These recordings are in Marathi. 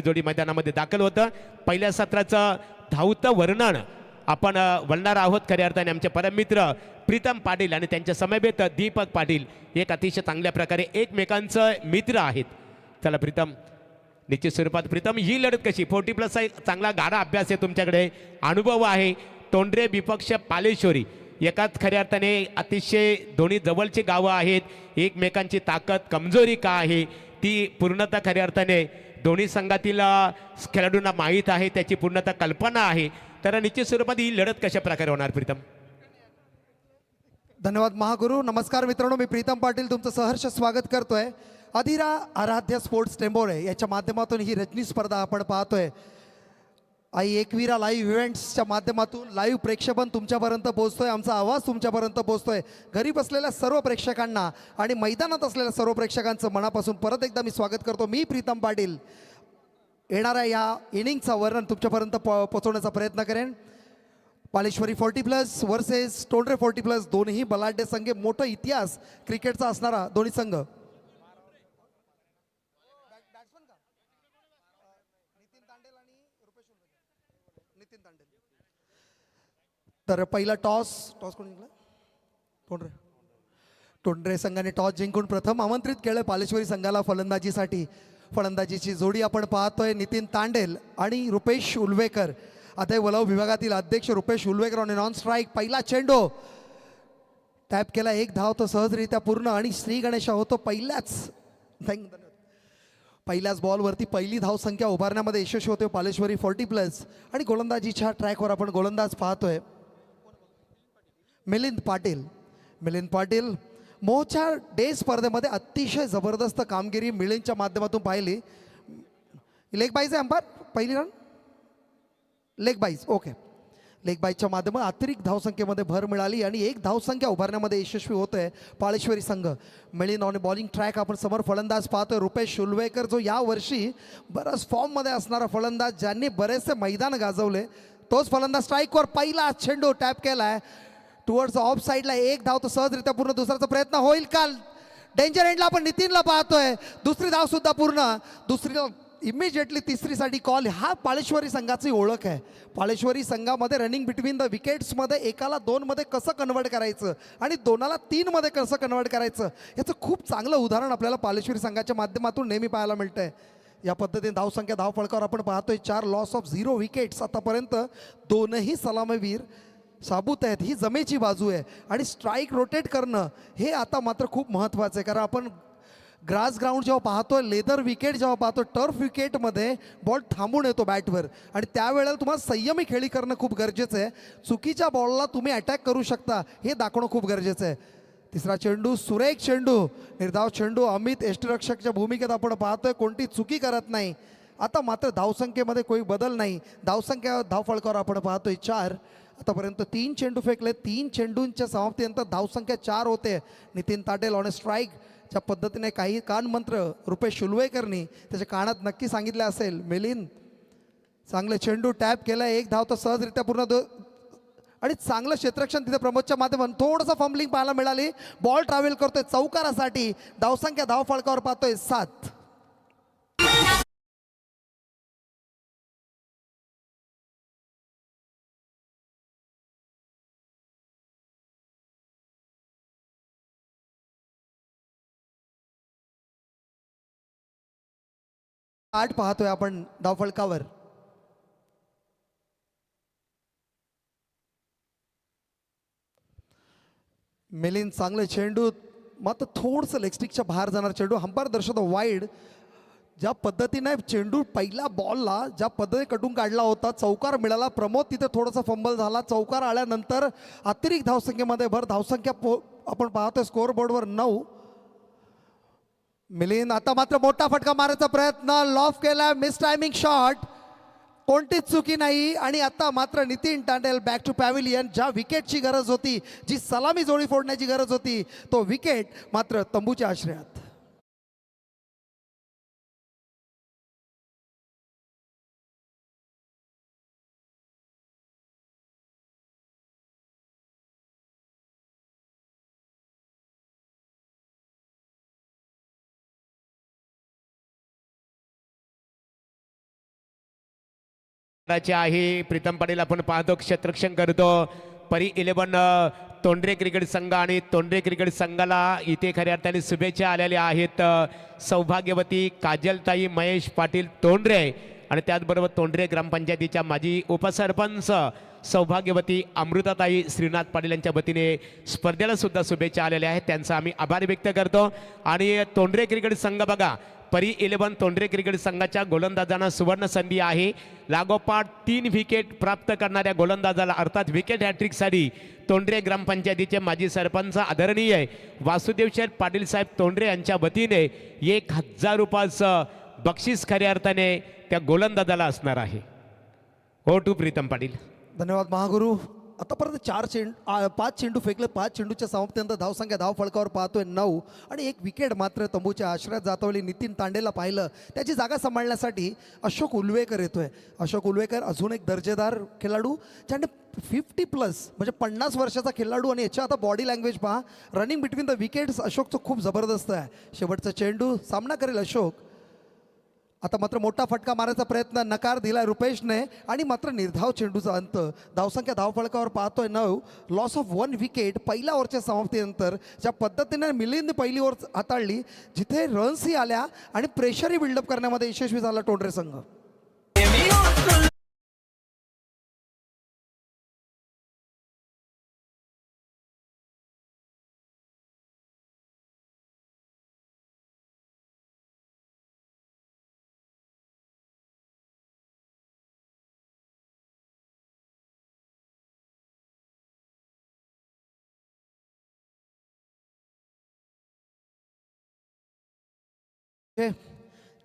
जोडी मैदानामध्ये दाखल होतं। पहिल्या सत्राचं धावतं वर्णन आपण वळणार आहोत। खऱ्या अर्थाने आमचे परममित्र प्रीतम पाटील आणि त्यांच्या समवेत दीपक पाटील एक अतिशय चांगल्या प्रकारे एकमेकांचे मित्र आहेत। चला प्रीतम, निश्चित स्वरूपात प्रीतम ही लढत कशी 40+ चांगला गाढा अभ्यास आहे तुमच्याकडे, अनुभव आहे। तोंडरे विपक्ष पालेश्वरी एकाच खऱ्या अर्थाने अतिशय दोन्ही जवळची गावं आहेत। एकमेकांची ताकद कमजोरी का आहे ती पूर्णतः खऱ्या अर्थाने दोन्ही संघातील खेळाडूंना माहीत आहे, त्याची पूर्णतः कल्पना आहे। तर निश्चित स्वरूपात ही लढत कशा प्रकारे होणार प्रीतम? धन्यवाद महागुरु। नमस्कार मित्रांनो, मी प्रीतम पाटील तुमचं सहर्ष स्वागत करतोय। अधिरा आराध्य स्पोर्ट्स टेंबोरे याच्या माध्यमातून ही रजनी स्पर्धा आपण पाहतोय। आई एकवीरा लाईव्ह इव्हेंट्सच्या माध्यमातून लाईव्ह प्रेक्षेपण तुमच्यापर्यंत पोहोचतोय, आमचा आवाज तुमच्यापर्यंत पोहोचतोय। घरी बसलेल्या सर्व प्रेक्षकांना आणि मैदानात असलेल्या सर्व प्रेक्षकांचं मनापासून परत एकदा मी स्वागत करतो। मी प्रीतम पाटील येणाऱ्या या इनिंगचं वर्णन तुमच्यापर्यंत पोहोचवण्याचा प्रयत्न करेन। पालेश्वरी 40+ वर्सेस तोंडरे 40+, दोन्ही बलाढ्य संघ, मोठा इतिहास क्रिकेटचा असणारा दोन्ही संघ। तर पहिला टॉस कोण जिंकला? तोंडरे संघाने टॉस जिंकून प्रथम आमंत्रित केलं पालेश्वरी संघाला फलंदाजीसाठी। फलंदाजीची जोडी आपण पाहतोय नितीन तांडेल आणि रुपेश उल्वेकर। आता वलव विभागातील अध्यक्ष रुपेश उल्वेकर आणि नॉन स्ट्राईक। पहिला चेंडू टॅप केला, एक धाव तो सहजरित्या पूर्ण आणि श्री गणेशा होतो पहिल्याच बॉलवरती पहिली धाव संख्या उभारण्यामध्ये यशस्वी होते पालेश्वरी 40+। आणि गोलंदाजीच्या ट्रॅकवर आपण गोलंदाज पाहतोय मिलिंद पाटील। मोहच्या डे स्पर्धेमध्ये अतिशय जबरदस्त कामगिरी मिलिंदच्या माध्यमातून पाहिली। लेग बाईज आहे अंपायर, पहिली रन लेग बाईज, ओके। लेग बाईजच्या माध्यमातून अतिरिक्त धावसंख्येमध्ये भर मिळाली आणि एक धावसंख्या उभारण्यामध्ये यशस्वी होतोय पालेश्वरी संघ। मिलिंद ऑन बॉलिंग ट्रॅक आपण समोर फलंदाज पाहतोय रुपेश उल्वेकर, जो यावर्षी बराच फॉर्ममध्ये असणारा फलंदाज, ज्यांनी बरेचसे मैदान गाजवले, तोच फलंदाज। स्ट्राईकवर पहिला चेंडू टॅप केलाय टुवर्ड्स ऑफ साईडला, एक धाव तो सहजरित्या पूर्ण। दुसऱ्याचा प्रयत्न होईल का? डेंजर एंडला आपण नितीनला पाहतोय, दुसरी धाव सुद्धा पूर्ण। दुसरी इमिजिएटली तिसरीसाठी कॉल। हा पालेश्वरी संघाची ओळख आहे। पालेश्वरी संघामध्ये रनिंग बिटवीन द विकेट्समध्ये एकाला 2 मध्ये कसं कन्वर्ट करायचं आणि 2ला 3 मध्ये कसं कन्वर्ट करायचं, याचं खूप चांगलं उदाहरण आपल्याला पालेश्वरी संघाच्या माध्यमातून नेहमी पाहायला मिळतंय। या पद्धतीने धावसंख्या धाव फलकावर आपण पाहतोय 4 लॉस ऑफ 0 विकेट्स आतापर्यंत। दोनही सलामीवीर साबूत आहेत, ही जमेची बाजू आहे। आणि स्ट्राईक रोटेट करणं हे आता मात्र खूप महत्त्वाचं आहे, कारण आपण ग्रास ग्राउंड जेव्हा पाहतोय, लेदर विकेट जेव्हा पाहतो, टर्फ विकेटमध्ये बॉल थांबून येतो बॅटवर आणि त्यावेळेला तुम्हाला संयमी खेळी करणं खूप गरजेचं आहे। चुकीच्या बॉलला तुम्ही अटॅक करू शकता हे दाखवणं खूप गरजेचं आहे। तिसरा चेंडू सुरेख चेंडू, निर्धाव चेंडू। अमित यष्टिरक्षकच्या भूमिकेत आपण पाहतोय, कोणती चुकी करत नाही। आता मात्र धावसंख्येमध्ये कोणी बदल नाही। धावसंख्या धाव फलकावर आपण पाहतोय 4। आतापर्यंत 3 चेंडू फेकले, 3 चेंडूंच्या समाप्तीनंतर धावसंख्या 4 होते। Nitin Tatel on strike. ज्या पद्धतीने काही कानमंत्र रुपेश उल्वेकरनी त्याच्या कानात नक्की सांगितले असेल। मिलिंद चांगले चेंडू टॅप केला, एक धाव तर सहजरित्या पूर्ण। आणि चांगलं क्षेत्ररक्षण तिथे प्रमोदच्या माध्यमातून। थोडंसं फंबलिंग पाहायला मिळाली, बॉल ट्रॅव्हल करतोय चौकारासाठी। धावसंख्या धाव फलकावर पाहतोय 7। पाहतोय आपण धाव फलकावर। मिलिंद चांगले चेंडू, मात्र थोडंसं लेगस्टिकच्या बाहेर जाणार चेंडू। अंपायर दर्शवतो वाईड। ज्या पद्धतीने चेंडू पहिल्या बॉलला ज्या पद्धतीने कटून काढला होता, चौकार मिळाला। प्रमोद तिथे थोडासा फंबल झाला। चौकार आल्यानंतर अतिरिक्त धावसंख्येमध्ये भर। धावसंख्या आपण पाहतोय स्कोअर बोर्डवर 9। मिलिंद आता मात्र मोठा फटका मारायचा प्रयत्न, लॉफ केला, मिस टायमिंग शॉट, कोणतीच चुकी नाही। आणि आता मात्र Nitin Tandel back to pavilion. ज्या विकेटची गरज होती, जी सलामी जोडी फोडण्याची गरज होती, तो विकेट मात्र तंबूच्या आश्रयात। चे आहे प्रीतम पाटील आपण पाहतो क्षेत्ररक्षण करतो परी 11 तोंडरे क्रिकेट संघ आणि तोंडरे क्रिकेट संघाला इथे खऱ्या अर्थाने शुभेच्छा आलेल्या आहेत सौभाग्यवती काजलताई महेश पाटील तोंडरे आणि त्याचबरोबर तोंडरे ग्रामपंचायतीच्या माजी उपसरपंच सौभाग्यवती अमृताताई श्रीनाथ पाटील यांच्या वतीने स्पर्धेला सुद्धा शुभेच्छा आलेल्या आहेत त्यांचा आम्ही आभार व्यक्त करतो आणि तोंडरे क्रिकेट संघ बघा परी 11 तोंडरे क्रिकेट संघाच्या गोलंदाजांना सुवर्ण संधी आहे लागोपाठ 3 विकेट प्राप्त करणाऱ्या गोलंदाजाला अर्थात विकेट हॅट्रिकसाठी तोंडरे ग्रामपंचायतीचे माजी सरपंच आदरणीय वासुदेव शेठ पाटील साहेब तोंडरे यांच्या वतीने 1000 रुपयाचं बक्षीस खऱ्या अर्थाने त्या गोलंदाजाला असणार आहे हो टू प्रीतम पाटील. धन्यवाद महागुरु. आतापर्यंत 5 चेंडू फेकले 5 चेंडूच्या समाप्तीनंतर धावसंख्या धाव फळकावर पाहतोय 9 आणि 1 विकेट मात्र तंबूच्या आश्रयात जातवली नितीन तांडेला पाहिलं त्याची जागा सांभाळण्यासाठी अशोक उलवेकर येतोय. अशोक उलवेकर अजून एक दर्जेदार खेळाडू ज्याने 50+ म्हणजे 50 वर्षाचा खेळाडू आणि याच्या आता बॉडी लँग्वेज पहा रनिंग बिटवीन द विकेट्स अशोकचं खूप जबरदस्त आहे. शेवटचा चेंडू सामना करेल अशोक. आता मात्र मोठा फटका मारायचा प्रयत्न नकार दिला रुपेशने आणि मात्र निर्धाव चेंडूचा अंत धावसंख्या धावफलकावर पाहतोय 9 लॉस ऑफ 1 विकेट पहिल्या ओव्हरच्या समाप्तीनंतर ज्या पद्धतीने मिलिंद पहिली ओव्हर हाताळली जिथे रन्सही आल्या आणि प्रेशरही बिल्डअप करण्यामध्ये यशस्वी झाला तोंडरे संघ.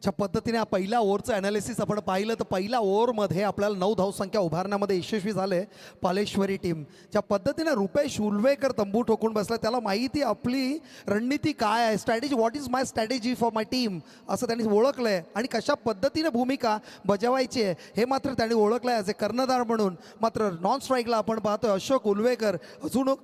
ज्या पद्धतीने पहिल्या ओव्हरचं ॲनालिसिस आपण पाहिलं तर पहिल्या ओव्हरमध्ये आपल्याला 9 धावसंख्या उभारण्यामध्ये यशस्वी झाले पालेश्वरी टीम. ज्या पद्धतीने रुपेश उलवेकर तंबू ठोकून बसला त्याला माहिती आपली रणनीती काय आहे strategy what is my strategy for my team असं त्यांनी ओळखलं आहे आणि कशा पद्धतीने भूमिका बजावायची आहे हे मात्र त्यांनी ओळखलं आहे ॲज ए कर्णधार म्हणून. मात्र नॉन स्ट्राईकला आपण पाहतोय अशोक उलवेकर अजून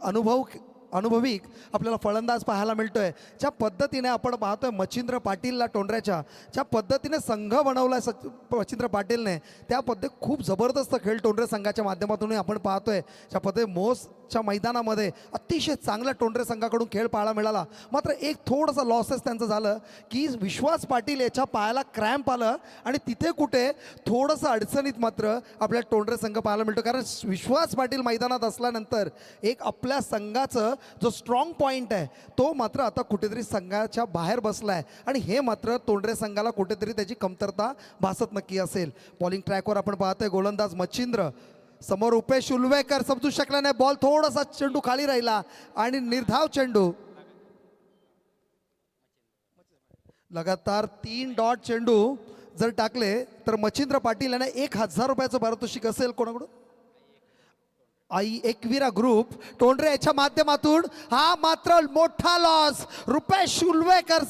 अनुभवी आपल्याला फलंदाज पाहायला मिळतोय. ज्या पद्धतीने आपण पाहतोय मच्छिंद्र पाटीलला तोंडऱ्याच्या ज्या पद्धतीने संघ बनवला आहे मच्छिंद्र पाटीलने त्या पद्धती खूप जबरदस्त खेळ तोंडरे संघाच्या माध्यमातून आपण पाहतोय. ज्या पद्धतीने मोसच्या मैदानामध्ये अतिशय चांगला तोंडरे संघाकडून खेळ पाहायला मिळाला. मात्र एक थोडंसं लॉसेस त्यांचं झालं की विश्वास पाटील याच्या पायाला क्रॅम्प आलं आणि तिथे कुठे थोडंसं अडचणीत मात्र आपल्या तोंडरे संघ पाहायला मिळतो कारण विश्वास पाटील मैदानात असल्यानंतर एक आपल्या संघाचं जो स्ट्रॉंग पॉईंट आहे तो मात्र आता कुठेतरी संघाच्या बाहेर बसला आहे आणि हे मात्र तोंडरे संघाला कुठेतरी त्याची कमतरता भासत नक्की असेल. बॉलिंग ट्रॅकवर आपण पाहतोय गोलंदाज मच्छिंद्र समोर उपेश उलवेकर समजू शकला नाही बॉल थोडासा चेंडू खाली राहिला आणि निर्धाव चेंडू लगातार 3 डॉट चेंडू जर टाकले तर मच्छिंद्र पाटील यांना 1000 रुपयाचं पारितोषिक असेल कोणाकडून आई एकविरा ग्रुप तोंडरे याच्या माध्यमातून. हा मात्र मोठा लॉस रुपेश उलवेकर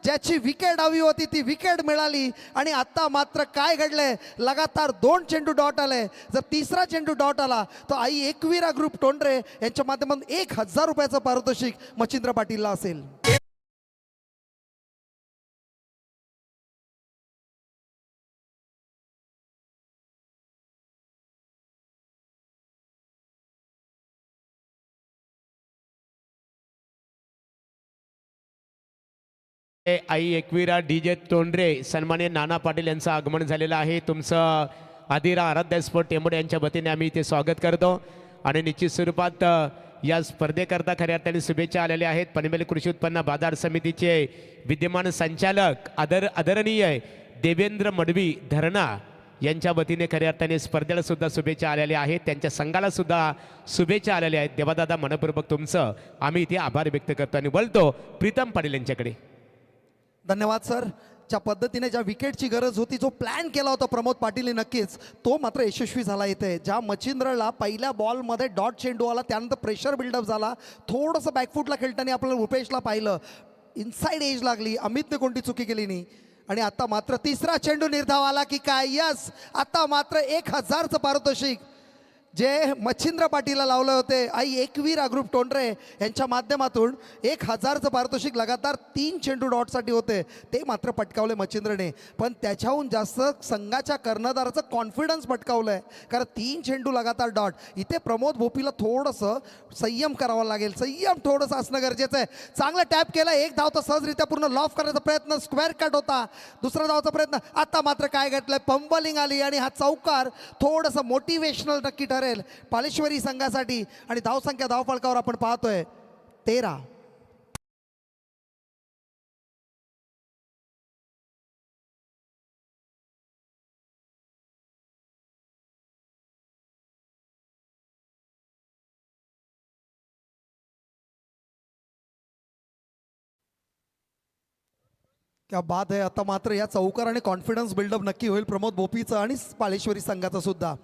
ज्याची विकेट हवी होती ती विकेट मिळाली आणि आता मात्र काय घडलंय लगातार 2 चेंडू डॉट आले. जर तिसरा चेंडू डॉट आला तर आई एकविरा ग्रुप तोंडरे यांच्या माध्यमातून 1000 रुपयाचं पारितोषिक मच्छिंद्र पाटीलला असेल. आई एकविरा डीजे तोंडरे सन्मान्य नाना पाटील यांचं आगमन झालेलं आहे. तुमचं आदिरा आराध्य स्पोर्ट टेंबोडे यांच्या वतीने आम्ही इथे स्वागत करतो आणि निश्चित स्वरूपात या स्पर्धेकरता खऱ्या अर्थाने शुभेच्छा आलेल्या आहेत. पनवेल कृषी उत्पन्न बाजार समितीचे विद्यमान संचालक आदरणीय देवेंद्र मडवी धरणा यांच्या वतीने खऱ्या अर्थाने स्पर्धेला सुद्धा शुभेच्छा आलेल्या आहेत. त्यांच्या संघाला सुद्धा शुभेच्छा आलेल्या आहेत. देवादादा मनपूर्वक तुमचं आम्ही इथे आभार व्यक्त करतो आणि बोलतो प्रीतम पाटील यांच्याकडे. धन्यवाद सर. ज्या पद्धतीने ज्या विकेटची गरज होती जो प्लॅन केला होता प्रमोद पाटीलने नक्कीच तो मात्र यशस्वी झाला. इथे ज्या मच्छिंद्रला पहिल्या बॉलमध्ये डॉट चेंडू आला त्यानंतर प्रेशर बिल्डअप झाला थोडंसं बॅकफूटला खेळताना आपल्याला रुपेशला पाहिलं इनसाइड एज लागली अमितने कोणती चुकी केली नाही आणि आता मात्र तिसरा चेंडू निर्धाव आला की काय यस आता मात्र 1000चं पारितोषिक जे मच्छिंद्र पाटीलला लावले होते आई एकवीर अग्रुप टोंडरे यांच्या माध्यमातून 1000चं पारितोषिक लगातार 3 चेंडू डॉटसाठी होते, ते मात्र पटकावले मच्छिंद्रने. पण त्याच्याहून जास्त संघाच्या कर्णधाराचं कॉन्फिडन्स पटकावलं आहे, कारण 3 चेंडू लगातार डॉट. इथे प्रमोद भोपीला थोडंसं संयम करावा लागेल, संयम थोडंसं असणं गरजेचं आहे. चांगलं टॅप केलं, एक धाव तर सहजरित्या पूर्ण लॉफ करण्याचा प्रयत्न, स्क्वेअर कट होता, दुसरा धावचा प्रयत्न. आता मात्र काय घडलंय, पंबलिंग आली आणि हा चौकार थोडंसं मोटिवेशनल नक्की ठरेल पालेश्वरी संघासाठी. आणि धावसंख्या धावफलकावर आपण पाहतोय 13. क्या बात आहे. आता मात्र या चौकाराने कॉन्फिडन्स बिल्डअप नक्की होईल प्रमोद भोपीचं आणि पालेश्वरी संघाचं सुद्धा.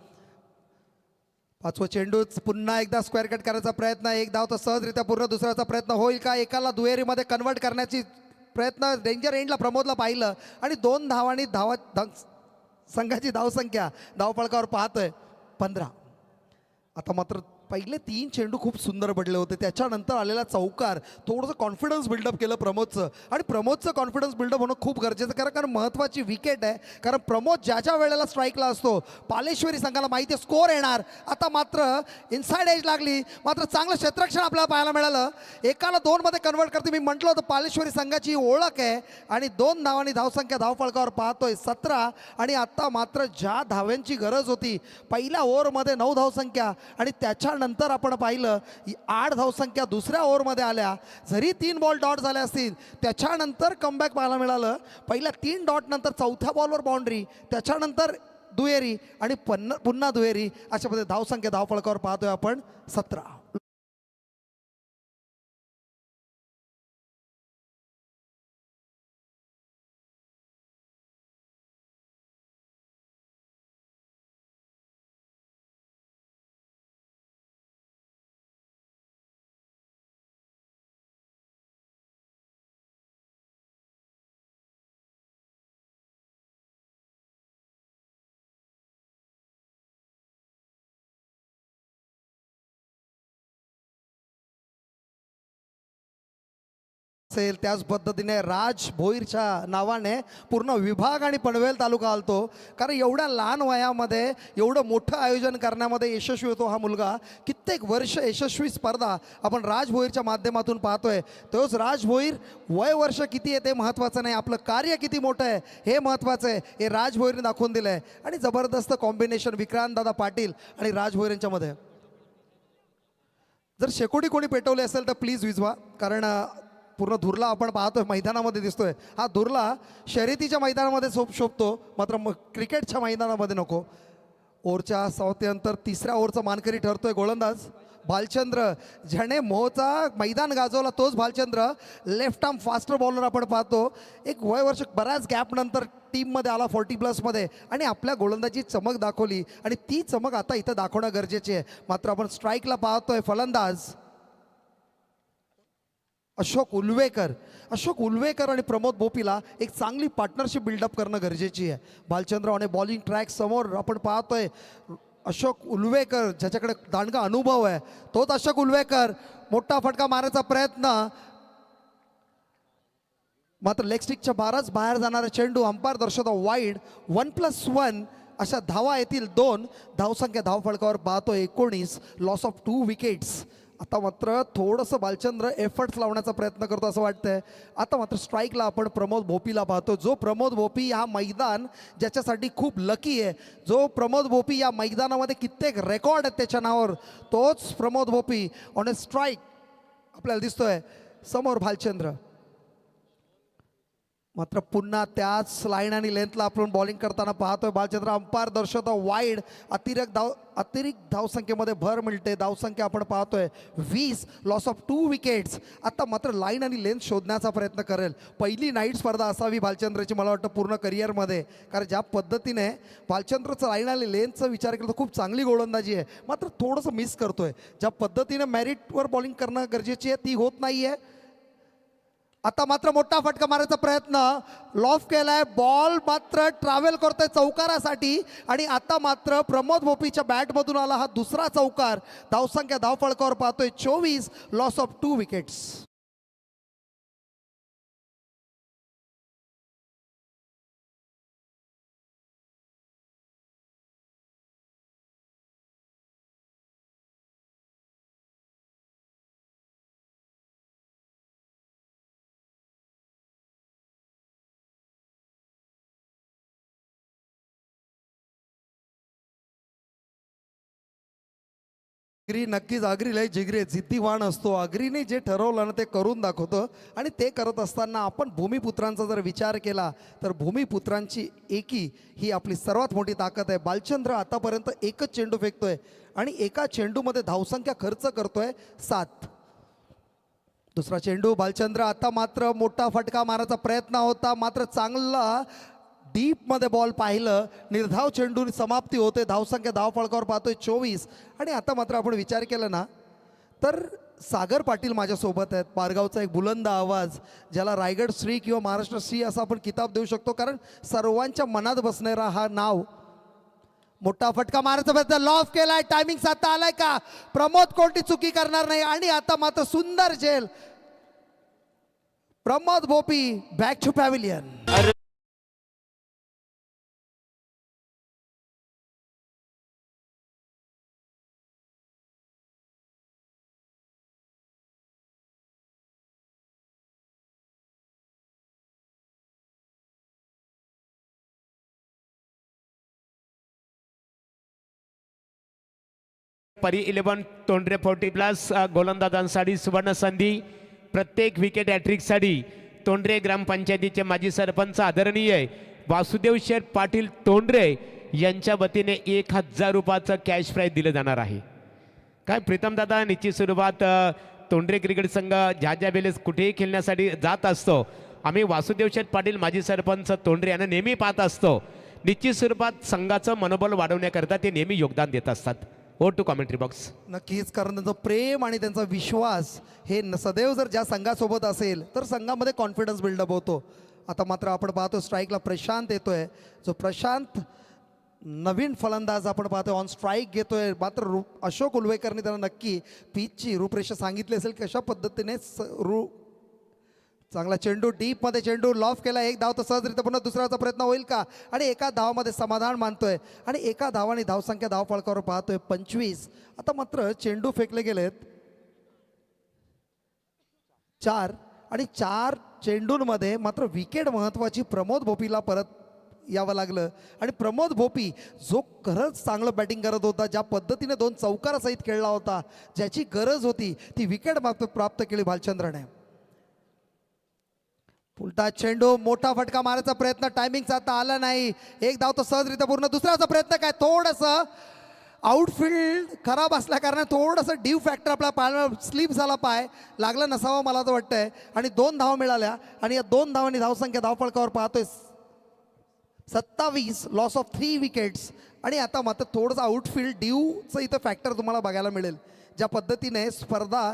5वं चेंडूच पुन्हा एकदा स्क्वेअर कट करायचा प्रयत्न, एक धाव तर सहजरित्या पूर्ण, दुसऱ्याचा प्रयत्न होईल का, एकाला दुहेरीमध्ये कन्वर्ट करण्याची प्रयत्न, डेंजर एंडला प्रमोदला पाहिलं आणि 2 धावांनी संघाची धावसंख्या धावफलकावर पाहतोय 15. आता मात्र पहिले 3 चेंडू खूप सुंदर पडले होते, त्याच्यानंतर आलेला चौकार थोडंसं कॉन्फिडन्स बिल्डअप केलं प्रमोदचं. आणि प्रमोदचं कॉन्फिडन्स बिल्डअप होणं खूप गरजेचं, कारण महत्त्वाची विकेट आहे. कारण प्रमोद ज्या वेळेला स्ट्राईकला असतो, पालेश्वरी संघाला माहिती आहे स्कोअर येणार. आता मात्र इनसाइड एज लागली, मात्र चांगलं क्षेत्ररक्षण आपल्याला पाहायला मिळालं. एकाला 2 मध्ये कन्वर्ट करते, मी म्हटलं होतं पालेश्वरी संघाची ओळख आहे. आणि 2 धावांनी धावसंख्या धावफलकावर पाहतोय 17. आणि आता मात्र ज्या धाव्यांची गरज होती, पहिल्या ओव्हरमध्ये 9 धावसंख्या आणि त्याच्यानंतर आपण पाहिलं 8 धावसंख्या दुसऱ्या ओव्हरमध्ये आल्या. जरी 3 बॉल डॉट झाले असतील, त्याच्यानंतर कमबॅक पाहायला मिळालं. पहिल्या 3 डॉट नंतर चौथ्या बॉलवर बाउंड्री, त्याच्यानंतर दुहेरी आणि पुन्हा दुहेरी, अशा पद्धतीने धावसंख्या धावफलकावर पाहतोय आपण 17. असेल त्याच पद्धतीने राज भोईरच्या नावाने पूर्ण विभाग आणि पनवेल तालुका आलतो, कारण एवढ्या लहान वयामध्ये एवढं मोठं आयोजन करण्यामध्ये यशस्वी होतो हा मुलगा. कित्येक वर्ष यशस्वी स्पर्धा आपण राज भोईरच्या माध्यमातून पाहतोय. तोच राज भोईर वय वर्ष किती आहे ते महत्त्वाचं नाही, आपलं कार्य किती मोठं आहे हे महत्त्वाचं आहे. हे राज भोईरने दाखवून दिलं आहे. आणि जबरदस्त कॉम्बिनेशन विक्रांत दादा पाटील आणि राज भोईर यांच्यामध्ये. जर शेकोटी कोणी पेटवले असेल तर प्लीज विझवा, कारण पूर्ण धुरला आपण पाहतोय मैदानामध्ये दिसतोय. हा धुरला शर्यतीच्या मैदानामध्ये शोभतो, मात्र क्रिकेटच्या मैदानामध्ये नको. ओव्हरच्या 6 अंतर 3ऱ्या ओव्हरचा मानकरी ठरतोय गोलंदाज भालचंद्र. ज्याने मोहचा मैदान गाजवला तोच Bhalchandra, left arm faster bowler आपण पाहतो. एक वय वर्ष बऱ्याच गॅप नंतर टीममध्ये आला 40+ आणि आपल्या गोलंदाजी चमक दाखवली. आणि ती चमक आता इथं दाखवणं गरजेची आहे. मात्र आपण स्ट्राईकला पाहतोय फलंदाज अशोक उल्वेकर आणि प्रमोद भोपीला एक चांगली पार्टनरशिप बिल्डअप करणं गरजेची आहे. भालचंद्र आणि बॉलिंग ट्रॅक समोर आपण पाहतोय अशोक उल्वेकर, ज्याच्याकडे दांडगा अनुभव आहे, तोच अशोक उल्वेकर. मोठा फटका मारायचा प्रयत्न, मात्र लेग स्टिकच्या बाराच बाहेर जाणारा चेंडू. अंपायर दर्शवतो वाईड. 1+1 अशा धावा येतील 2. धावसंख्या धावफलकावर पाहतोय 19. Loss of 2 wickets. आता मात्र थोडंसं भालचंद्र एफर्ट्स लावण्याचा प्रयत्न करतो असं वाटतंय. आता मात्र स्ट्राईकला आपण प्रमोद भोपीला पाहतो. जो प्रमोद भोपी हा मैदान ज्याच्यासाठी खूप लकी आहे, जो प्रमोद भोपी या मैदानामध्ये कित्येक रेकॉर्ड आहेत त्याच्या नावावर, तोच Pramod Bhopi on a strike आपल्याला दिसतोय. समोर भालचंद्र, मात्र पुन्हा त्याच लाईन आणि लेंथला आपण बॉलिंग करताना पाहतोय भालचंद्र. अंपायर दर्शवतो वाईड. अतिरिक्त धावसंख्येमध्ये भर मिळते. धावसंख्या आपण पाहतोय 20. Loss of 2 wickets. आता मात्र लाईन आणि लेंथ शोधण्याचा प्रयत्न करेल. पहिली नाईट स्पर्धा असावी भालचंद्रची मला वाटतं पूर्ण करिअरमध्ये, कारण ज्या पद्धतीने भालचंद्रचं लाईन आणि लेंथचा विचार केला तर खूप चांगली गोलंदाजी आहे, मात्र थोडंसं मिस करतोय. ज्या पद्धतीने मेरिटवर बॉलिंग करणं गरजेची आहे ती होत नाही आहे. आता मात्र मोठा फटका मारायचा प्रयत्न लॉफ केलाय, बॉल मात्र ट्रॅव्हल करतोय चौकारासाठी आणि आता मात्र प्रमोद भोपीच्या बॅटमधून आला हा दुसरा चौकार. धावसंख्या धावफळकावर पाहतोय 24, लॉस ऑफ 2 विकेट्स. अग्री नक्कीच, अग्री लय जिगरी आहे, जिद्दीवान असतो. अग्रीने जे ठरवलं ना ते करून दाखवतो आणि ते करत असताना आपण भूमिपुत्रांचा जर विचार केला तर भूमिपुत्रांची एकी ही आपली सर्वात मोठी ताकद आहे. बालचंद्र आतापर्यंत एकच चेंडू फेकतोय आणि एका चेंडूमध्ये धावसंख्या खर्च करतोय 7. दुसरा चेंडू बालचंद्र, आता मात्र मोठा फटका मारायचा प्रयत्न होता, मात्र चांगला डीपमध्ये बॉल पाहिलं, निर्धाव चेंडू समाप्ती होते. धावसंख्या धावफळकावर पाहतोय 24 आणि आता मात्र आपण विचार केला ना तर सागर पाटील माझ्यासोबत आहेत. पारगावचा एक बुलंद आवाज, ज्याला रायगड श्री किंवा महाराष्ट्र श्री असं आपण किताब देऊ शकतो, कारण सर्वांच्या मनात बसणारा हा नाव. मोठा फटका मारायचा प्रयत्न लॉफ केलाय, टायमिंग साधता आलाय का, प्रमोद कोणती चुकी करणार नाही आणि आता मात्र सुंदर झेल. Pramod Bhopi back to pavilion. परी 11 तोंडरे 40+ गोलंदाजांसाठी सुवर्ण संधी. प्रत्येक विकेट हॅट्रिकसाठी तोंडरे ग्रामपंचायतीचे माजी सरपंच आदरणीय वासुदेव शेठ पाटील तोंडरे यांच्या वतीने 1000 रुपयाचं कॅश प्राईज दिलं जाणार आहे. काय प्रीतम दादा, निश्चित स्वरूपात तोंडरे क्रिकेट संघ ज्या ज्या वेळेस कुठेही खेळण्यासाठी जात असतो, आम्ही वासुदेव शेठ पाटील माजी सरपंच तोंडरे यांना नेहमी पाहत असतो. निश्चित स्वरूपात संघाचं मनोबल वाढवण्याकरता ते नेहमी योगदान देत असतात. Over to commentary box. नक्कीच, कारण त्यांचं प्रेम आणि त्यांचा विश्वास हे सदैव जर ज्या संघासोबत असेल तर संघामध्ये कॉन्फिडन्स बिल्डअप होतो. आता मात्र आपण पाहतो स्ट्राईकला प्रशांत येतोय, जो प्रशांत नवीन फलंदाज आपण पाहतोय ऑन स्ट्राईक घेतोय. मात्र अशोक उलवेकरने त्याला नक्की पिचची रूपरेषा सांगितली असेल कशा पद्धतीने चांगला चेंडू डीपमध्ये चेंडू लॉफ केला, एक धाव तर सहजरित्या पुन्हा दुसऱ्याचा प्रयत्न होईल का आणि एका धावामध्ये समाधान मानतोय आणि एका धावाने धावसंख्या धावफळकावर पाहतोय 25. आता मात्र चेंडू फेकले गेलेत 4 आणि 4 चेंडूंमध्ये मात्र विकेट महत्वाची प्रमोद भोपीला परत यावं लागलं आणि प्रमोद भोपी जो खरंच चांगलं बॅटिंग करत होता, ज्या पद्धतीने 2 चौकारासहित खेळला होता, ज्याची गरज होती ती विकेट प्राप्त केली भालचंद्रने. उलटा चेंडू, मोठा फटका मारायचा प्रयत्न, टायमिंग साधता आला नाही, एक धाव तो सहजरित्या पूर्ण. दुसऱ्याचा प्रयत्न काय, थोडंसं आउटफील्ड खराब असल्या कारणाने थोडंसं ड्यू फॅक्टर आपला पाय स्लिप झाला, पाय लागला नसावा मला तर वाटतंय आणि 2 धावा मिळाल्या आणि या 2 धावांनी धावसंख्या धावफळकावर पाहतोय 27, लॉस ऑफ 3 विकेट्स. आणि आता मात्र थोडंसं आउटफील्ड ड्यूचं इथं फॅक्टर तुम्हाला बघायला मिळेल, ज्या पद्धतीने स्पर्धा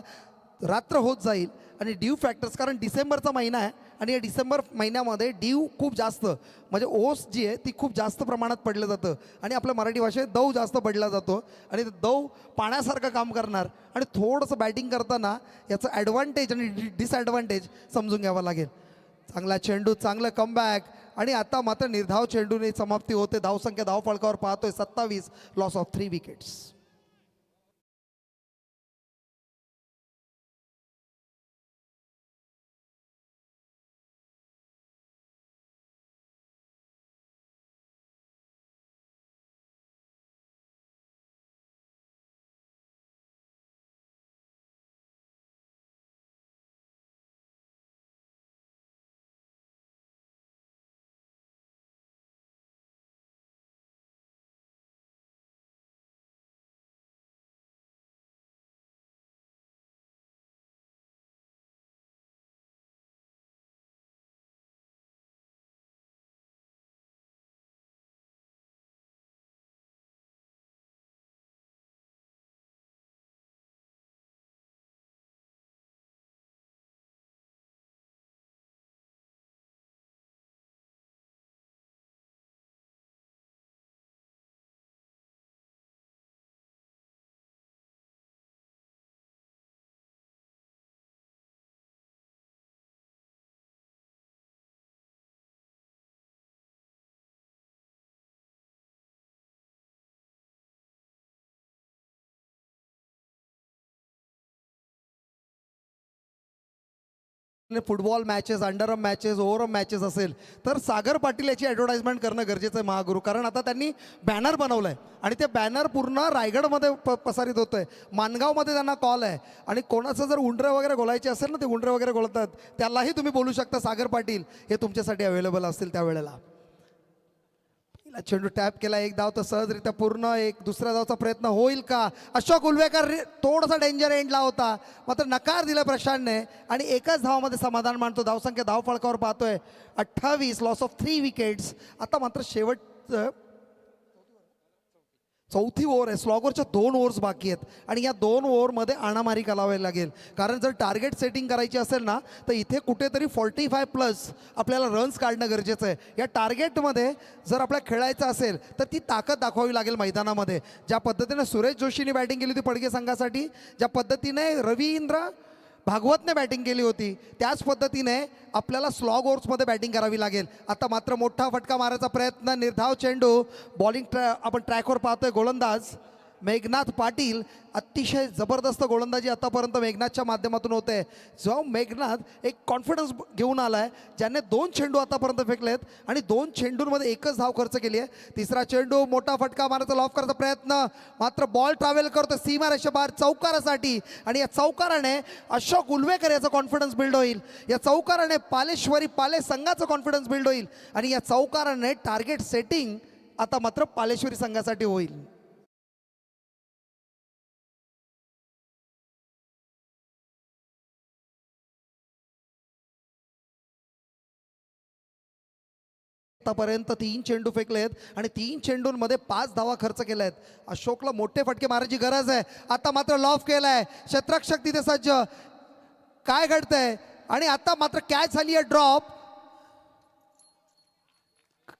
रात्र होत जाईल आणि ड्यू फॅक्टर्स, कारण डिसेंबरचा महिना आहे आणि या डिसेंबर महिन्यामध्ये ड्यू खूप जास्त म्हणजे ओस जी आहे ती खूप जास्त प्रमाणात पडलं जातं आणि आपल्या मराठी भाषेत दव जास्त पडला जातो आणि दव पाण्यासारखं काम करणार आणि थोडंसं बॅटिंग करताना याचं ॲडव्हान्टेज आणि डिसॲडव्हान्टेज समजून घ्यावं लागेल. चांगला चेंडू, चांगलं कमबॅक आणि आता मात्र निर्धाव चेंडूने समाप्ती होते. धावसंख्या धावफळकावर पाहतोय 27, loss of 3 wickets. Football matches, underarm matches, overarm matches असेल तर सागर पाटील याची ॲडव्हर्टाइजमेंट करणं गरजेचं आहे महागुरू. कारण आता त्यांनी बॅनर बनवलं आहे आणि ते बॅनर पूर्ण रायगडमध्ये प्रसारित होतं आहे. माणगावमध्ये त्यांना कॉल आहे आणि कोणाचं जर उंडरे वगैरे गोलायचे असेल ना, ते उंडरे वगैरे गोलतात त्यालाही तुम्ही बोलू शकता सागर पाटील हे तुमच्यासाठी अवेलेबल असतील त्यावेळेला. चेंडू टॅप केला, एक धाव तर सहजरित्या पूर्ण. एक दुसऱ्या धावचा प्रयत्न होईल का? अशोक उलवेकर थोडासा डेंजर एंडला होता मात्र नकार दिला प्रशांतने आणि एकच धावामध्ये समाधान मानतो. धावसंख्या धाव फळकावर पाहतोय 28, लॉस ऑफ 3 विकेट्स. आता मात्र शेवटचं चौथी ओव्हर आहे. स्लॉगरच्या 2 ओव्हर्स बाकी आहेत आणि या 2 ओव्हरमध्ये आणामारी करावी लागेल. कारण जर टार्गेट सेटिंग करायची असेल ना तर इथे कुठेतरी 45+ आपल्याला रन्स काढणं गरजेचं आहे. या टार्गेटमध्ये जर आपल्याला खेळायचं असेल तर ती ताकद दाखवावी लागेल मैदानामध्ये. ज्या पद्धतीने सुरेश जोशीने बॅटिंग केली होती पडगे संघासाठी, ज्या पद्धतीने रवींद्र भागवतने बॅटिंग केली होती, त्याच पद्धतीने आपल्याला स्लॉग ओव्हर्समध्ये बॅटिंग करावी लागेल. आता मात्र मोठा फटका मारायचा प्रयत्न, निर्धाव चेंडू, बॉलिंग आपण ट्रॅकवर पाहतोय. गोलंदाज मेघनाथ पाटील, अतिशय जबरदस्त गोलंदाजी आतापर्यंत मेघनाथच्या माध्यमातून होते. जो मेघनाथ एक कॉन्फिडन्स घेऊन आला आहे, ज्याने 2 चेंडू आतापर्यंत फेकलेत आणि 2 चेंडूंमध्ये एकच धाव खर्च केली आहे. तिसरा चेंडू, मोठा फटका मारायचा, लॉफ करायचा प्रयत्न, मात्र बॉल ट्रॅव्हल करतो सीमारेषेबाहेर चौकारासाठी आणि या चौकाराने अशोक उलवेकर याचा कॉन्फिडन्स बिल्ड होईल. या चौकाराने पाले संघाचं कॉन्फिडन्स बिल्ड होईल आणि या चौकाराने टार्गेट सेटिंग आता मात्र पालेश्वरी संघासाठी होईल. आतापर्यंत 3 चेंडू फेकलेत आणि 3 चेंडूंमध्ये 5 धावा खर्च केल्या आहेत. अशोकला मोठे फटके मारायची गरज आहे. आता मात्र लॉफ केलाय, शतरक्षक तिथे सज्ज. काय घडतंय? आणि आता मात्र कॅच झाली आहे ड्रॉप.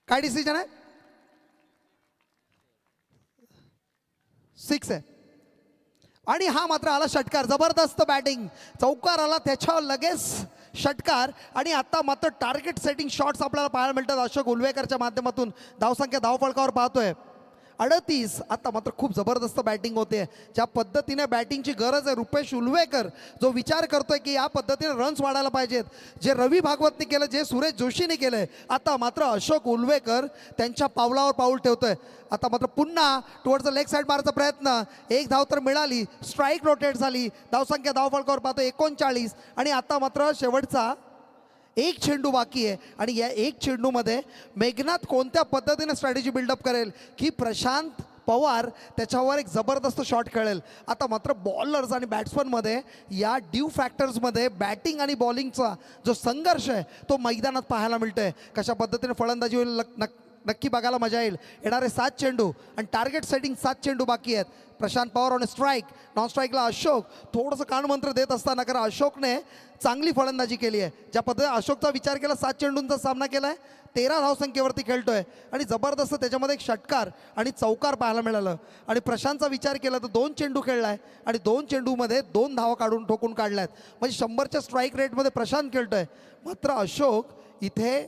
काय डिसिजन आहे? 6 आहे आणि हा मात्र आला षटकार. जबरदस्त बॅटिंग, चौकार आला त्याच्यावर लगेच षटकार आणि आता मात्र टार्गेट सेटिंग शॉट्स आपल्याला पाहायला मिळतात अशोक उलवेकरच्या माध्यमातून. धावसंख्या धावफळकावर पाहतोय 38. आता मात्र खूप जबरदस्त बॅटिंग होते. ज्या पद्धतीने बॅटिंगची गरज आहे, रुपेश उलवेकर जो विचार करतोय की या पद्धतीने रन्स वाढायला पाहिजेत, जे रवी भागवतने केलं, जे सुरेश जोशीने केलंय, आता मात्र अशोक उलवेकर त्यांच्या पावलावर पाऊल ठेवतोय. आता मात्र पुन्हा टुवर्ड्स लेग साईड मारायचा प्रयत्न, एक धाव तर मिळाली, स्ट्राईक रोटेट झाली. धावसंख्या धावफळकावर पाहतो 39 आणि आता मात्र शेवटचा 1 चेंडू बाकी आहे आणि या 1 चेंडूमध्ये मेघनाथ कोणत्या पद्धतीने स्ट्रॅटेजी बिल्डअप करेल की प्रशांत पवार त्याच्यावर एक जबरदस्त शॉट खेळेल. आता मात्र बॉलर्स आणि बॅट्समनमध्ये या ड्यू फॅक्टर्समध्ये बॅटिंग आणि बॉलिंगचा जो संघर्ष आहे तो मैदानात पाहायला मिळतोय. कशा पद्धतीने फलंदाजी होईल नक्की बघायला मजा येईल. येणारे 7 चेंडू आणि टार्गेट सेटिंग 7 चेंडू बाकी आहेत. Prashant Pawar on strike, non स्ट्राईकला अशोक. थोडंसं कानमंत्र देत असताना कारण अशोकने चांगली फलंदाजी केली आहे. ज्या पद्धतीने अशोकचा विचार केला, 7 चेंडूंचा सामना केला आहे, 13 धावसंख्येवरती खेळतोय आणि जबरदस्त त्याच्यामध्ये एक षटकार आणि चौकार पाहायला मिळालं. आणि प्रशांतचा विचार केला तर 2 चेंडू खेळलाय आणि 2 चेंडूमध्ये 2 धावा ठोकून काढल्यात. म्हणजे 100च्या स्ट्राईक रेटमध्ये प्रशांत खेळतोय, मात्र अशोक इथे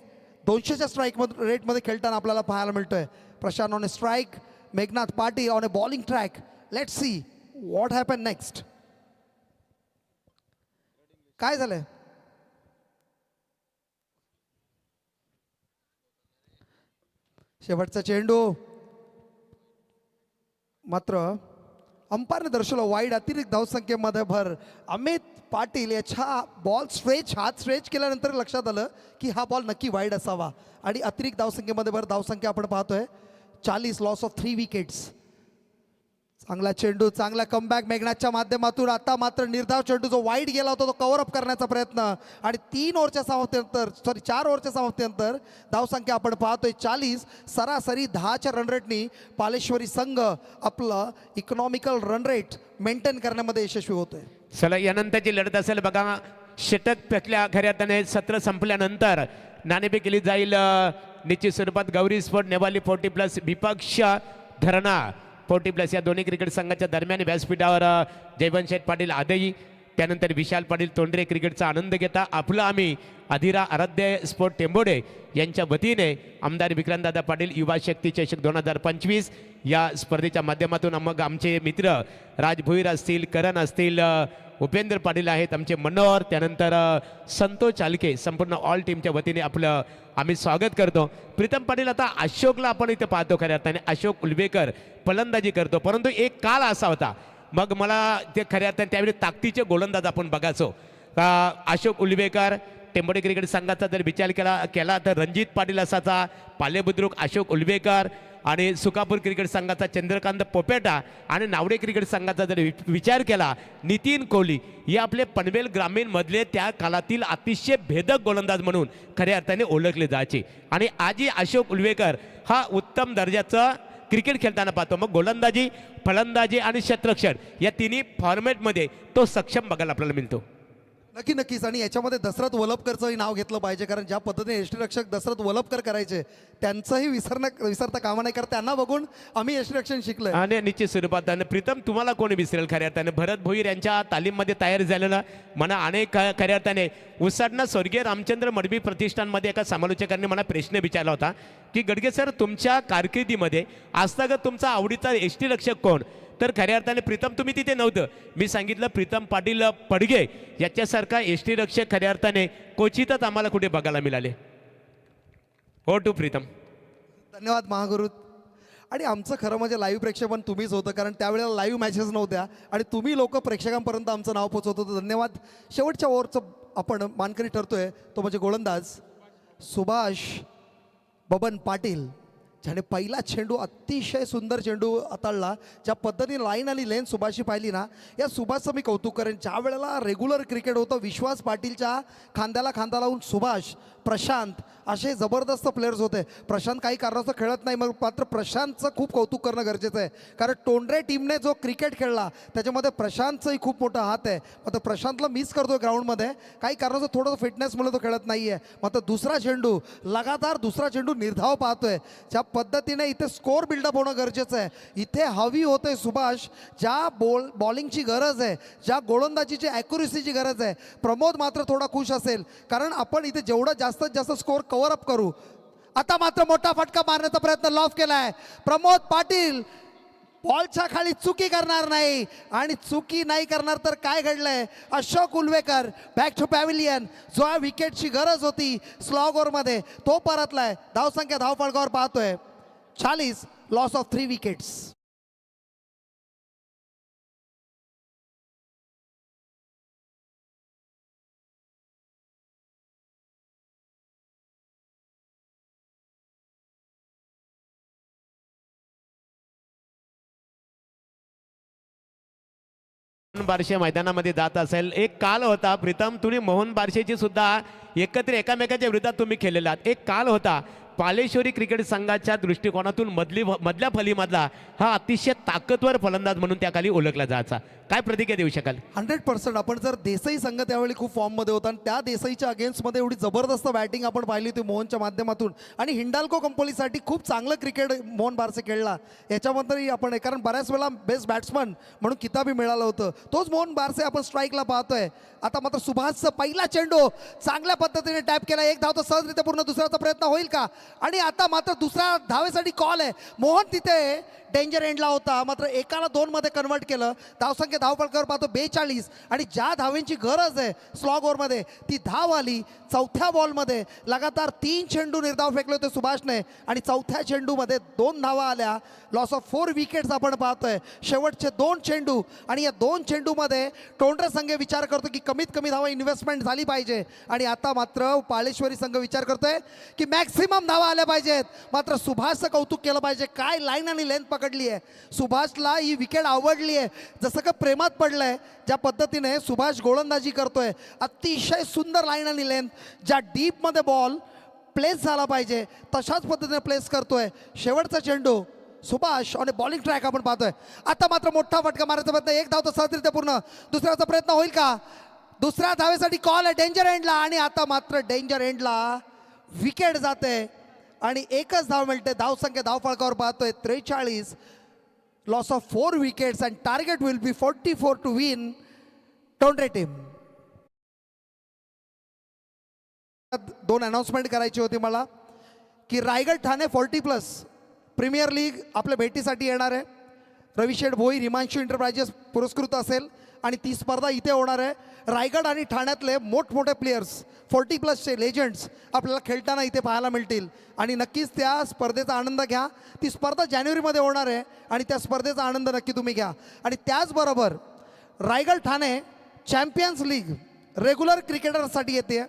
200च्या स्ट्राईक रेटमध्ये खेळताना आपल्याला पाहायला मिळतोय. Prashant on A strike, Meghnath Patil on A bowling track. Let's see what happen next. काय झालंय? शेवटचा चेंडू मात्र अंपायरने दर्शवलं वाईड. अतिरिक्त धावसंख्येमध्ये भर. अमित पाटील याच्या बॉल हात स्ट्रेच केल्यानंतर लक्षात आलं की हा बॉल नक्की वाईड असावा आणि अतिरिक्त धावसंख्येमध्ये भर. धावसंख्या आपण पाहतोय 40, लॉस ऑफ 3 विकेट्स. चांगला चेंडू, चांगला कमबॅक मेघनाथच्या माध्यमातून. आता मात्र निर्धाव चेंडू जो वाईड गेला होता तो कव्हर अप करण्याचा प्रयत्न आणि 4 ओव्हरच्या समाप्तीनंतर धावसंख्या आपण पाहतोय 40. सरासरी 10च्या रन रेटनी पालेश्वरी संघ आपलं इकॉनॉमिकल रन रेट मेंटेन करण्यामध्ये यशस्वी होतोय. चला यानंतरची लढत असेल बघा. षटक फेकल्या खऱ्या अर्थाने सत्र संपल्यानंतर नाणेफेक केली जाईल निश्चित स्वरूपात. गौरी स्पोर्ट नेवाली 40+ विपक्ष धरणा 40+ या दोन्ही क्रिकेट संघाच्या दरम्यान व्यासपीठावर जयवंत शेठ पाटील आदई, त्यानंतर विशाल पाटील तोंडरे क्रिकेटचा आनंद घेता. आपलं आम्ही अधिरा आराध्य स्पोर्ट टेंबोडे यांच्या वतीने आमदार विक्रांतदादा पाटील युवा शक्ती चषक 2025 या स्पर्धेच्या माध्यमातून मग आमचे मित्र राज भोईर असतील, करण असतील, उपेंद्र पाटील आहेत, आमचे मनोहर, त्यानंतर संतोष चालके, संपूर्ण ऑल टीमच्या वतीने आपलं आम्ही स्वागत करतो. प्रीतम पाटील, आता अशोकला आपण इथं पाहतो खऱ्या अर्थाने अशोक उलवेकर फलंदाजी करतो, परंतु एक काल असा होता, मग मला ते खऱ्या अर्थाने त्यावेळी ताकदीचे गोलंदाज आपण बघायचो. अशोक उलवेकर, टेंबोडे क्रिकेट संघाचा जर विचार केला तर रणजित पाटील असाचा, पालेबुद्रुक अशोक उलवेकर, आणि सुकापूर क्रिकेट संघाचा चंद्रकांत पोपेटा, आणि नावडे क्रिकेट संघाचा जर विचार केला नितीन कोहली, हे आपले पनवेल ग्रामीण मधले त्या काळातील अतिशय भेदक गोलंदाज म्हणून खऱ्या अर्थाने ओळखले जायचे. आणि आजही अशोक उलवेकर हा उत्तम दर्जाचा क्रिकेट खेळताना पाहतो. मग गोलंदाजी, फलंदाजी आणि क्षेत्ररक्षण या तिन्ही फॉर्मॅटमध्ये तो सक्षम बघायला आपल्याला मिळतो. नक्कीच. आणि याच्यामध्ये दशरथ वलपकरचंही नाव घेतलं पाहिजे, कारण ज्या पद्धतीने यष्टीरक्षक दशरथ वलपकर करायचे त्यांचंही विसरता कामा नाही, कारण त्यांना बघून आम्ही यष्टीरक्षण शिकलोय. आणि निश्चित स्वरूपात प्रीतम तुम्हाला कोणी विसरेल खऱ्या अर्थाने. भरत भोईर यांच्या तालीममध्ये तयार झालेलं मला अनेक खऱ्या अर्थाने उसाडणं स्वर्गीय रामचंद्र मडवी प्रतिष्ठानमध्ये एका समालोचकांनी मला प्रश्न विचारला होता की गडगे सर, तुमच्या कारकिर्दीमध्ये आजतागत तुमचा आवडीचा यष्टीरक्षक कोण? तर खऱ्या अर्थाने प्रीतम तुम्ही तिथे नव्हतं. मी सांगितलं प्रीतम पाटील पडगे याच्यासारखा यष्टीरक्षक खऱ्या अर्थाने क्वचितच आम्हाला कुठे बघायला मिळाले. हो टू प्रीतम. धन्यवाद महागुरु. आणि आमचं खरं म्हणजे लाईव्ह प्रेक्षेपण तुम्हीच होतं, कारण त्यावेळेला लाईव्ह मॅचेस नव्हत्या आणि तुम्ही लोक प्रेक्षकांपर्यंत आमचं नाव पोचवत होतं. धन्यवाद. शेवटच्या ओव्हरचं आपण मानकरी ठरतोय तो म्हणजे गोलंदाज सुभाष बबन पाटील, ज्याने पहिला चेंडू अतिशय सुंदर चेंडू हाताळला. ज्या पद्धतीने लाईन आणि लेन सुभाषची पाहिली ना, या सुभाषचं मी कौतुक करेन. ज्या वेळेला रेग्युलर क्रिकेट होतं, विश्वास पाटीलच्या खांद्याला खांदा लावून सुभाष, प्रशांत असे जबरदस्त प्लेयर्स होते. प्रशांत काही कारणास्तव खेळत नाही, मग मात्र प्रशांतचं खूप कौतुक करणं गरजेचं आहे, कारण टोंडरे टीमने जो क्रिकेट खेळला त्याच्यामध्ये प्रशांतचंही खूप मोठा हात आहे. मात्र प्रशांतला मिस करतोय ग्राउंडमध्ये, काही कारणास्तव थोडंसं फिटनेसमुळे तो खेळत नाही आहे. मात्र दुसरा चेंडू, लगातार दुसरा चेंडू निर्धाव पाहतोय. ज्या पद्धतीने इथे स्कोअर बिल्डअप होणं गरजेचं आहे, इथे हवी होते सुभाष. ज्या बॉलिंगची गरज आहे, ज्या गोलंदाजीची ॲक्युरेसीची गरज आहे, प्रमोद मात्र थोडा खुश असेल, कारण आपण इथे जेवढं जास्तीत जास्त स्कोअर कव्हर अप करू. आता मात्र मोठा फटका मारण्याचा प्रयत्न लॉफ केलाय प्रमोद पाटील. बॉलच्या खाली चुकी करणार नाही, आणि चुकी नाही करणार तर काय घडलंय? Ashok Ulvekar back to pavilion. जो या विकेटची गरज होती स्लॉग ओव्हरमध्ये तो परतलाय. धावसंख्या धावफलकावर पाहतोय 40, लॉस ऑफ 3 विकेट्स. मोहन बारशे मैदानामध्ये जात असेल. एक काल होता प्रीतम, तुम्ही मोहन बारशेची सुद्धा एकत्र एकामेकाच्या विरोधात तुम्ही खेळलेला आहात. एक काल होता पालेश्वरी क्रिकेट संघाच्या दृष्टिकोनातून मधल्या फलीमधला हा अतिशय ताकदवर फलंदाज म्हणून त्याखाली ओळखला जायचा. काय प्रतिक्रिया देऊ शकाल? 100%. आपण जर देसाई संघ त्यावेळी खूप फॉर्ममध्ये होता, आणि त्या देसाईच्या अगेन्स्टमध्ये एवढी जबरदस्त बॅटिंग आपण पाहिली होती मोहनच्या माध्यमातून. आणि हिंडाल्को कंपनीसाठी खूप चांगलं क्रिकेट मोहन बारसे खेळला, याच्याबद्दलही आपण, कारण बऱ्याच वेळा बेस्ट बॅट्समन म्हणून किताबी मिळालं होतं. तोच मोहन बारसे आपण स्ट्राईकला पाहतोय. आता मात्र सुभाषचा पहिला चेंडू चांगल्या पद्धतीने टॅप केला. एक धाव तर सहजरित्या पूर्ण. दुसऱ्याचा प्रयत्न होईल का? आणि आता मात्र दुसऱ्या धावेसाठी कॉल आहे. मोहन तिथे डेंजर एंडला होता, मात्र एकाला 2 मध्ये कन्वर्ट केलं. धावसंख्या धावफलकावर पाहतो 42, आणि ज्या धावेंची गरज आहे स्लॉग ओव्हरमध्ये ती धाव आली. चौथ्या बॉलमध्ये लगातार 3 चेंडू निर्धाव फेकले होते सुभाषने, आणि चौथ्या चेंडूमध्ये 2 धावा आल्या. लॉस ऑफ 4 विकेट्स आपण पाहतोय. शेवटचे 2 चेंडू, आणि या 2 चेंडूमध्ये टोंडरे संघ विचार करतो की कमीत कमी धावा इन्व्हेस्टमेंट झाली पाहिजे, आणि आता मात्र पालेश्वरी संघ विचार करतोय की मॅक्सिमम धावा आल्या पाहिजेत. मात्र सुभाषचं कौतुक केलं पाहिजे, काय लाईन आणि लेंथ पकडली आहे. सुभाषला ही विकेट आवडली आहे, जसं का प्रेमात पडलंय. ज्या पद्धतीने सुभाष गोलंदाजी करतोय, अतिशय सुंदर लाईन आणि लेंथ. ज्या डीपमध्ये बॉल प्लेस झाला पाहिजे तशाच पद्धतीने प्लेस करतोय. शेवटचा चेंडू सुभाष आणि बॉलिंग ट्रॅक आपण पाहतोय. आता मात्र मोठा फटका मारायचा प्रयत्न, एक धाव तर सहजरित्या पूर्ण. दुसऱ्याचा प्रयत्न होईल का? दुसऱ्या धावेसाठी कॉल आहे डेंजर एंडला, आणि आता मात्र डेंजर एंडला विकेट जाते आणि एकच धाव मिळते. धावसंख्या धावफलकावर पाहतोय 43, loss of 4 wickets, and target will be 44 to win Tondare team. 2 announcement करायची होती मला की रायगड ठाणे 40+ प्रीमियर लीग आपल्या भेटीसाठी येणार आहे. रविशेठ भोई हिमांशू एंटरप्राइजेस पुरस्कृत असेल, आणि ती स्पर्धा इथे होणार आहे. रायगड आणि ठाण्यातले मोठमोठे प्लेयर्स 40+ लेजंड्स आपल्याला खेळताना इथे पाहायला मिळतील आणि नक्कीच त्या स्पर्धेचा आनंद घ्या. ती स्पर्धा जानेवारीमध्ये होणार आहे आणि त्या स्पर्धेचा आनंद नक्की तुम्ही घ्या. आणि त्याचबरोबर Raigad Thane champions league regular क्रिकेटरसाठी येते.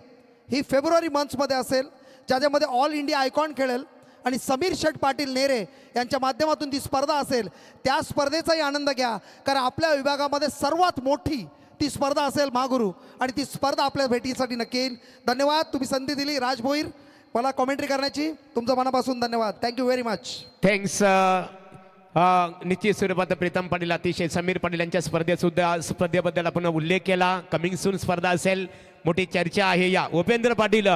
ही फेब्रुवारी मंथ्समध्ये असेल, ज्याच्यामध्ये ऑल इंडिया आयकॉन खेळेल आणि समीर शेठ पाटील नेरे यांच्या माध्यमातून ती स्पर्धा असेल. त्या स्पर्धेचाही आनंद घ्या, कारण आपल्या विभागामध्ये सर्वात मोठी ती स्पर्धा असेल महागुरू, आणि ती स्पर्धा आपल्या भेटीसाठी नक्की येईल. धन्यवाद, तुम्ही संधी दिली राज भोईर मला कॉमेंट्री करण्याची. तुमचं मनापासून धन्यवाद. Thank you very much. थँक्स. निश्चित स्वरूपात प्रीतम पाटील, अतिशय समीर पाटील यांच्या स्पर्धेबद्दल आपण उल्लेख केला. कमिंग सून स्पर्धा असेल, मोठी चर्चा आहे. या उपेंद्र पाटील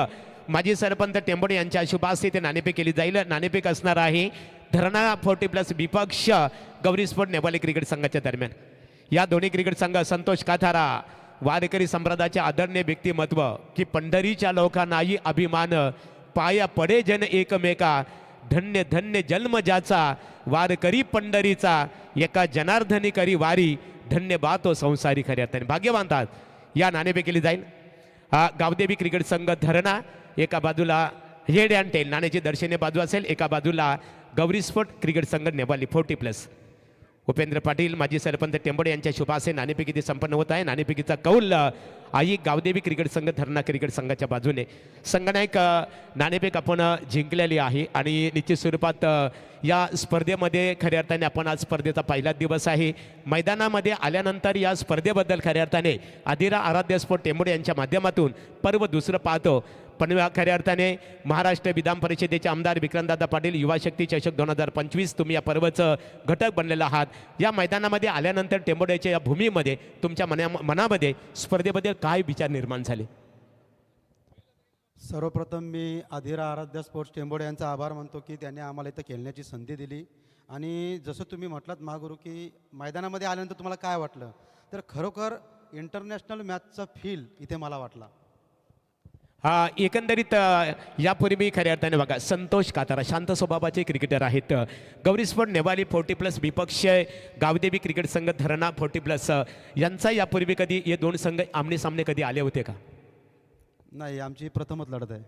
माजी सरपंच टेंबोडे यांच्या शुभ हस्ते ते नाणेफेक केली जाईल. नाणेफेक असणार आहे धरणा 40+ विपक्ष गौरी स्पोर्ट नेपाली क्रिकेट संघाच्या दरम्यान. या दोन्ही क्रिकेट संघ संतोष काथारा वारकरी संप्रदायाचे आदरणीय व्यक्तिमत्व की पंढरीच्या लोकांनाही अभिमान पाया पडे जन एकमेका धन्य धन्य जन्म ज्याचा वारकरी पंढरीचा एका जनार्दनी करी वारी धन्य बातो संसारी खऱ्या अर्थाने भाग्यवानतात. या नाणेफेक केली जाईल. गावदेवी क्रिकेट संघ धरणा एका बाजूला हेड अँड टेल नाण्याची दर्शनीय बाजू असेल, एका बाजूला गौरी स्पोर्ट क्रिकेट संघ नेपाली 40+. उपेंद्र पाटील माजी सरपंच टेंबोडे यांच्या शुभासे नाणेफेक इथे संपन्न होत आहे. नाणेफेकीचा कौल आई गावदेवी क्रिकेट संघ धरणा क्रिकेट संघाच्या बाजूने. संगनायक नाणेफेक आपण जिंकलेली आहे आणि निश्चित स्वरूपात या स्पर्धेमध्ये खऱ्या अर्थाने आपण आज स्पर्धेचा पहिला दिवस आहे. मैदानामध्ये आल्यानंतर या स्पर्धेबद्दल खऱ्या अर्थाने अधिरा आराध्य स्पोर्ट टेंबोडे यांच्या माध्यमातून पर्व दुसरं पाहतो. पण खऱ्या अर्थाने महाराष्ट्र विधान परिषदेचे आमदार विक्रमदादा पाटील युवा शक्ती चषक 2025 तुम्ही या पर्वाचं घटक बनलेला आहात. या मैदानामध्ये आल्यानंतर टेंबोडेच्या या भूमीमध्ये तुमच्या मनामध्ये स्पर्धेबद्दल काय विचार निर्माण झाले? सर्वप्रथम मी अधिरा आराध्य स्पोर्ट्स टेंबोडे यांचा आभार मानतो की त्यांनी आम्हाला इथं खेळण्याची संधी दिली. आणि जसं तुम्ही म्हटलात महागुरू की मैदानामध्ये आल्यानंतर तुम्हाला काय वाटलं, तर खरोखर इंटरनॅशनल मॅचचा फील इथे मला वाटला. एकंदरीत यापूर्वी खऱ्या अर्थाने बघा संतोष कातारा शांत स्वभावाचे क्रिकेटर आहेत. गौरी स्पोर्ट नेपाली 40+ विपक्ष गावदेवी क्रिकेट संघ धरणा 40+ यांचा यापूर्वी कधी हे दोन संघ आमने सामने कधी आले होते का? नाही, आमची प्रथमच लढत आहे.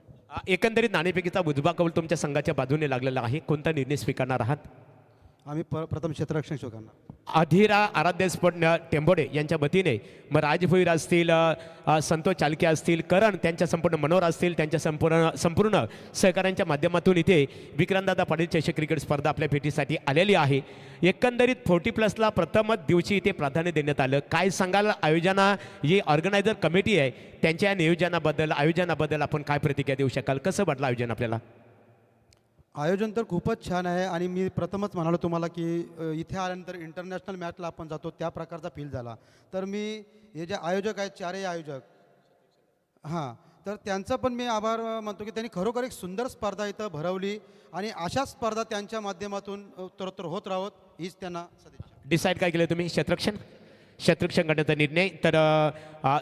एकंदरीत नाणेफेकीचा उजवा कौल तुमच्या संघाच्या बाजूने लागलेला आहे. कोणता निर्णय स्वीकारणार आहात? आम्ही प्रथम क्षेत्ररक्षण करणार. अधिरा आराध्य स्पोर्ट टेंबोडे यांच्या वतीने मग राजभोईर असतील, संतोष चालके असतील, करण त्यांच्या संपूर्ण मनोहर असतील, त्यांच्या संपूर्ण सहकाऱ्यांच्या माध्यमातून इथे विक्रमदादा पाटील चषक क्रिकेट स्पर्धा आपल्या भेटीसाठी आलेली आहे. एकंदरीत 40+ला प्रथमच दिवशी इथे प्राधान्य देण्यात आलं. काय सांगाल आयोजना ही ऑर्गनायझर कमिटी आहे त्यांच्या या आयोजनाबद्दल आपण काय प्रतिक्रिया देऊ शकाल? कसं वाटलं आयोजन आपल्याला? आयोजन तर खूपच छान आहे आणि मी प्रथमच म्हणालो तुम्हाला की इथे आल्यानंतर इंटरनॅशनल मॅचला आपण जातो त्या प्रकारचा फील झाला. तर मी हे जे आयोजक आहेत चारही आयोजक तर त्यांचा पण मी आभार मानतो की त्यांनी खरोखर एक सुंदर स्पर्धा इथं भरवली आणि अशा स्पर्धा त्यांच्या माध्यमातून उत्तरोत्तर होत राहोत हीच त्यांना सदिच्छा. डिसाईड काय केलं तुम्ही? शतरक्षण करण्याचा निर्णय. तर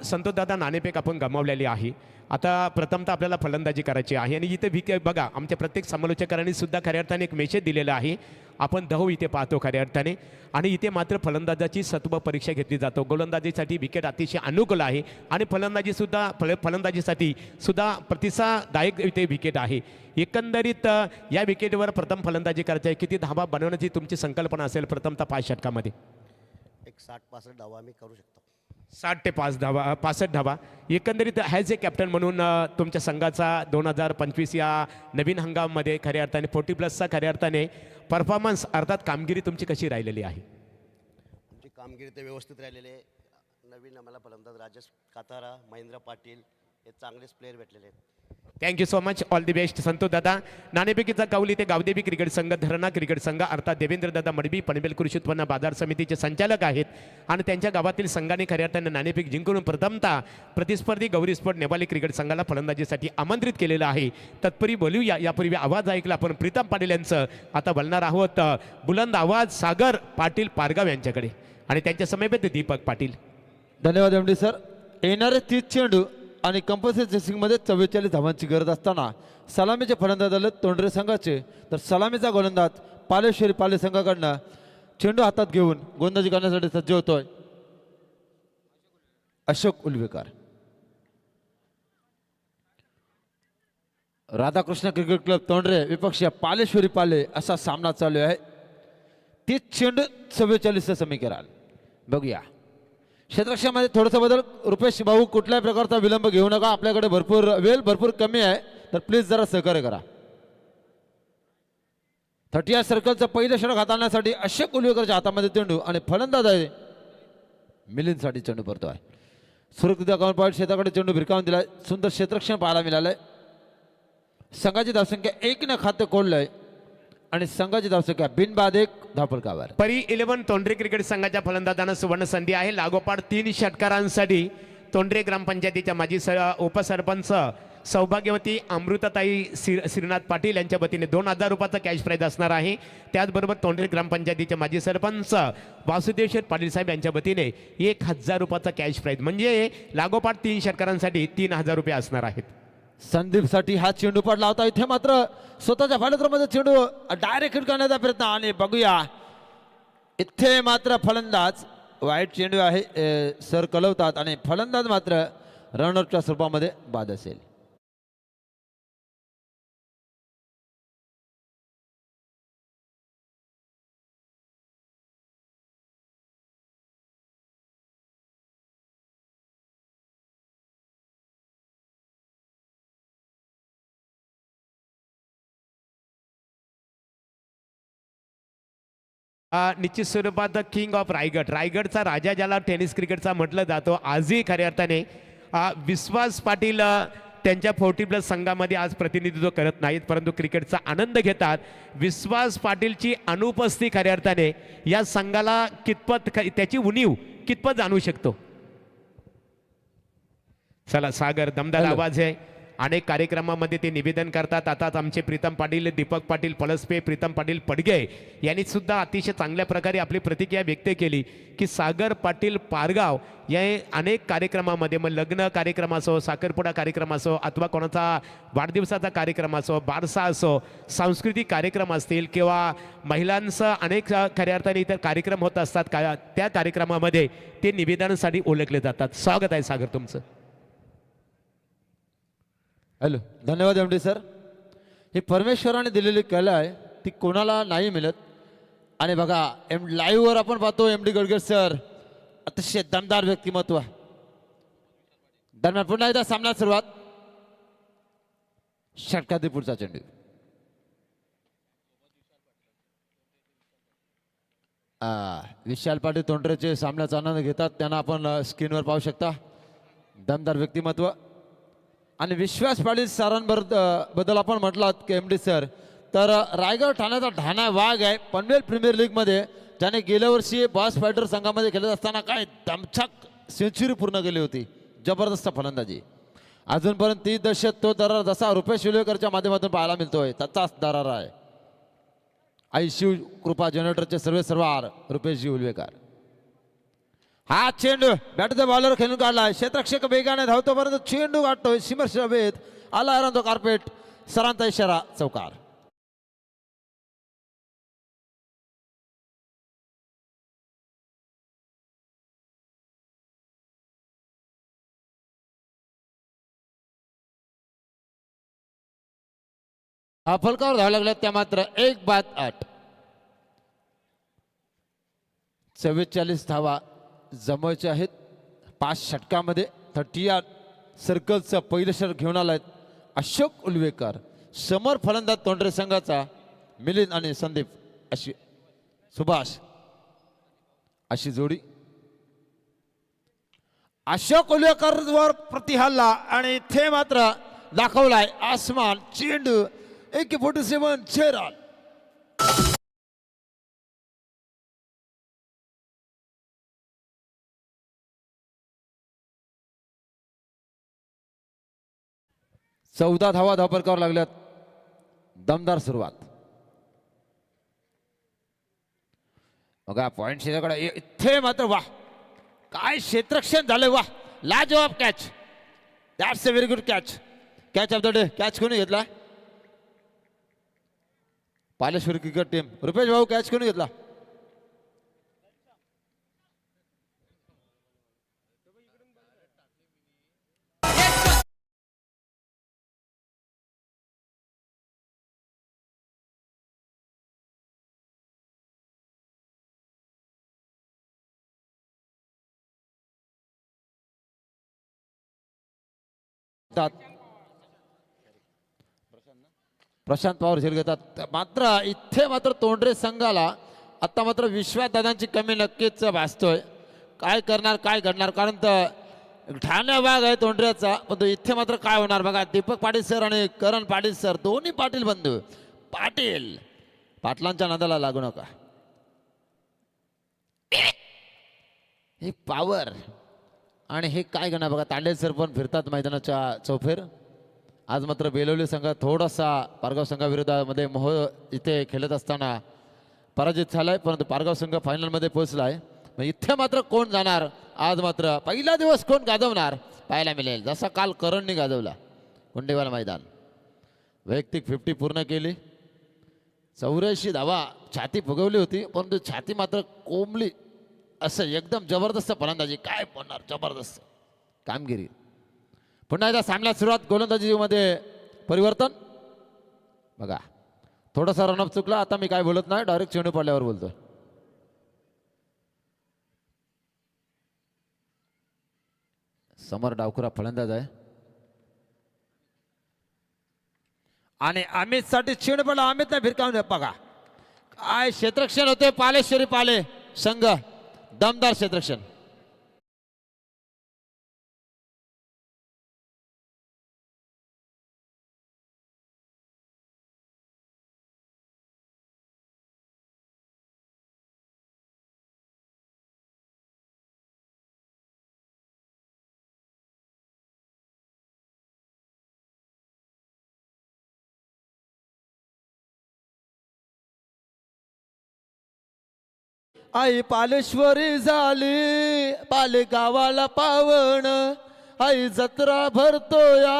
संतोषदादा नाणेफेक आपण गमावलेली आहे. आता प्रथमतः आपल्याला फलंदाजी करायची आहे आणि इथे बघा आमच्या प्रत्येक समालोचकांनी सुद्धा खऱ्या अर्थाने एक मेसेज दिलेला आहे. आपण 10 इथे पाहतो खऱ्या अर्थाने आणि इथे मात्र फलंदाजाची सत्व परीक्षा घेतली जातो. गोलंदाजीसाठी विकेट अतिशय अनुकूल आहे आणि फलंदाजीसाठी सुद्धा प्रतिसादायक इथे विकेट आहे. एकंदरीत या विकेटवर प्रथम फलंदाजी करायची आहे. किती धावा बनवण्याची तुमची संकल्पना असेल प्रथमतः 5 षटकामध्ये? एक 60-65 धावा आम्ही करू शकतो. 60 ते 65 धावा. एकंदरीत ॲज ए कॅप्टन म्हणून तुमच्या संघाचा 2025 या नवीन हंगामामध्ये खऱ्या अर्थाने 40+चा खऱ्या अर्थाने परफॉर्मन्स अर्थात कामगिरी तुमची कशी राहिलेली आहे? आमची कामगिरी तर व्यवस्थित राहिलेली आहे. नवीन आम्हाला फलंदाज राजेश कातारा, महेंद्र पाटील हे चांगलेच प्लेयर भेटलेले आहेत. Thank you so much. All the best Santosh दादा. नाणेफेकीचा कौल इथे गावदेवी क्रिकेट संघ धरणा क्रिकेट संघ अर्थात देवेंद्र दादा मडबी पनवेल कृषी उत्पन्न बाजार समितीचे संचालक आहेत आणि त्यांच्या गावातील संघाने खऱ्या अर्थाने नाणेफेक जिंकून प्रथमतः प्रतिस्पर्धी गौरी स्पोर्ट नेपाली क्रिकेट संघाला फलंदाजीसाठी आमंत्रित केलेलं आहे. तत्पूर्वी बोलूया, यापूर्वी आवाज ऐकला आपण प्रीतम पाटील यांचं. आता बोलणार आहोत बुलंद आवाज सागर पाटील पारगाव यांच्याकडे आणि त्यांच्या समेत दीपक पाटील. धन्यवाद एमडी सर. येणारे 30 चेंडू आणि कंपल्सरी चेसिंगमध्ये 44 धावांची गरज असताना सलामीचे फलंदाज आले तोंडरे संघाचे. तर सलामीचा गोलंदाज पालेश्वरी पाले संघाकडनं चेंडू हातात घेऊन गोलंदाजी करण्यासाठी सज्ज होतोय. अशोक उलवेकर. राधाकृष्ण क्रिकेट क्लब तोंडरे विपक्ष पालेश्वरी पाले असा सामना चालू आहे. 30 चेंडू 44 समीकरण. बघूया क्षेत्ररक्षणामध्ये थोडासा बदल. रुपेश भाऊ कुठल्याही प्रकारचा विलंब घेऊ नका, आपल्याकडे भरपूर वेळ भरपूर कमी आहे, तर प्लीज जरा सहकार्य करा. 30 सर्कलचं पहिलं षटक हाताळण्यासाठी अशोक उलवेकरच्या हातामध्ये चेंडू आणि फलंदाज आहे मिलिंदसाठी चेंडू पडतो आहे. सुरक्षित अकाउंट पॉईंट शेताकडे चेंडू भिरकावून दिलाय. सुंदर क्षेत्ररक्षण पाहायला मिळालंय. संघाची धावसंख्या 1 ने खाते कोडलंय आणि संघाची धावसंख्या बिनबाद 1 धावफलकावर. परी 11 तोंडरे क्रिकेट संघाच्या फलंदाजांना सुवर्ण संधी आहे. लागोपाठ 3 षटकारांसाठी तोंडरे ग्रामपंचायतीच्या माजी उपसरपंच सौभाग्यवती अमृताताई श्रीनाथ पाटील यांच्या वतीने 2000 रुपयाचा कॅश प्राईज असणार आहे. त्याचबरोबर तोंडरे ग्रामपंचायतीचे माजी सरपंच वासुदेव शेठ पाटील साहेब यांच्या वतीने 1000 रुपयाचा कॅश प्राईज म्हणजे लागोपाठ 3 षटकारांसाठी 3000 रुपये असणार आहेत. संदीपसाठी हा चेंडू पडला होता. इथे मात्र स्वतःच्या फलंदाजामध्ये चेंडू डायरेक्ट हिट करण्याचा प्रयत्न आणि बघूया इथे मात्र फलंदाज वाईट चेंडू आहे सर कलवतात आणि फलंदाज मात्र रनअपच्या स्वरूपामध्ये बाद असेल. निश्चित स्वरूपात किंग ऑफ रायगडचा राजा ज्याला टेनिस क्रिकेटचा म्हटलं जातो, आजही खऱ्या अर्थाने विश्वास पाटील त्यांच्या 40+ संघामध्ये आज प्रतिनिधित्व करत नाहीत, परंतु क्रिकेटचा आनंद घेतात. विश्वास पाटीलची अनुपस्थिती खऱ्या अर्थाने या संघाला कितपत त्याची उणीव कितपत जाणू शकतो. चला सागर दमदार आवाज आहे. अनेक कार्यक्रमामध्ये ते निवेदन करतात. आताच आमचे प्रीतम पाटील, दीपक पाटील पलसपे, प्रीतम पाटील पडगे यांनी सुद्धा अतिशय चांगल्या प्रकारे आपली प्रतिक्रिया व्यक्त केली की सागर पाटील पारगाव या अनेक कार्यक्रमामध्ये मग लग्न कार्यक्रम असो, साखरपुडा कार्यक्रम असो अथवा कोणाचा वाढदिवसाचा कार्यक्रम असो, बारसा असो, सांस्कृतिक कार्यक्रम असतील किंवा महिलांचं अनेक खऱ्या अर्थाने इतर कार्यक्रम होत असतात त्या कार्यक्रमामध्ये ते निवेदनासाठी ओळखले जातात. स्वागत आहे सागर तुमचं. हॅलो, धन्यवाद एम डी सर. ही परमेश्वराने दिलेली कला आहे, ती कोणाला नाही मिळत. आणि बघा लाईव्हवर आपण पाहतो एम डी गडगड सर अतिशय दमदार व्यक्तिमत्व. दरम्यान पुन्हा एकदा सामना सुरुवात. षटकातील पुढचा चेंडू विशाल पाटील तोंडरेचे सामन्याचा आनंद घेतात, त्यांना आपण स्क्रीनवर पाहू शकता. दमदार व्यक्तिमत्व. आणि विश्वास पाटील सरांबद्दल आपण म्हटलात की एम डी सर, तर रायगड ठाण्याचा ढाणा वाघ आहे. पनवेल प्रीमियर लीगमध्ये त्याने गेल्या वर्षी बॉस फायटर संघामध्ये खेळत असताना काय दमछाक सेंचुरी पूर्ण केली होती. जबरदस्त फलंदाजी. अजूनपर्यंत 30 दशक तो दरार जसा रुपेश उलवेकरच्या माध्यमातून पाहायला मिळतोय तसाच दरार आहे. आई शिव कृपा जनरेटरचे सर्वेसर्वा रुपेशजी उलवेकर. हा चेंडू बॅटचा बॉलर खेळून काढलाय. क्षेत्ररक्षक वेगाने धावतो, परंतु चेंडू गाठतोय सीमर्श हवेत. आला हरवतो कार्पेट. सरांचा इशारा चौकार. हा फलकावर धाव लागला त्या मात्र 1-8. 44 धावा जमवायचे आहेत 5 षटकामध्ये. 30 सर्कलचं पहिलं षटक घेऊन आलाय अशोक उलवेकर. समोर फलंदाज तोंडरे संघाचा मिलिंद आणि संदीप अशी सुभाष अशी जोडी. अशोक उलवेकर वर प्रतिहल्ला आणि इथे मात्र दाखवलाय आसमान. चेंडू AK-47 छेराल. चौदा धावा धावफलकावर लागल्यात. दमदार सुरुवात. बघा पॉइंट शेजाकडे इथे मात्र वाह काय क्षेत्ररक्षण झालं. वाह लाजवाब catch. That's a very good catch. Catch of the day. Catch कोणी घेतला? पालेश्वरी क्रिकेट टीम. रुपेश भाऊ कॅच कोणी घेतला? तात. प्रशांत पवार झेल घेतात. मात्र इथे मात्र तोंडरे संघाला आता मात्र विश्वासदादांची कमी नक्कीच भासतोय. काय करणार काय घडणार, कारण तर ठाणे भाग आहे तोंडऱ्याचा, पण तो इथे मात्र काय होणार बघा. दीपक पाटील सर आणि करण पाटील सर दोन्ही पाटील बंधू. पाटलांच्या नादाला लागू नका. हे पॉवर आणि हे काय करणार बघा. तांडेल सर पण फिरतात मैदानाच्या चौफेर. आज मात्र बेलवली संघ थोडासा पारगाव संघाविरोधामध्ये मोह इथे खेळत असताना पराजित झालाय, परंतु पारगाव संघ फायनलमध्ये पोहोचलाय. मग इथे मात्र कोण जाणार, आज मात्र पहिला दिवस कोण गाजवणार पाहायला मिळेल. जसा काल करणने गाजवला कुंडेवाला मैदान. वैयक्तिक 50 पूर्ण केली. 84 धावा छाती फुगवली होती, परंतु छाती मात्र कोंबली. असं एकदम जबरदस्त फलंदाजी. काय बोलणार, जबरदस्त कामगिरी. पुन्हा एकदा सामन्यात सुरुवात. गोलंदाजीमध्ये परिवर्तन बघा. थोडासा रनअप चुकला. आता मी काय बोलत नाही, डायरेक्ट चेंडू पडल्यावर बोलतो. समर डावखुरा फलंदाज आहे आणि अमित साठी चेंडू पडला. अमितला भिरकावून बघा काय क्षेत्ररक्षण होते. पालेश्वरी पाले संघ दमदार क्षेत्ररक्षण. आई पालेश्वरी झाली पाले गावाला पावण. आई जत्रा भरतोया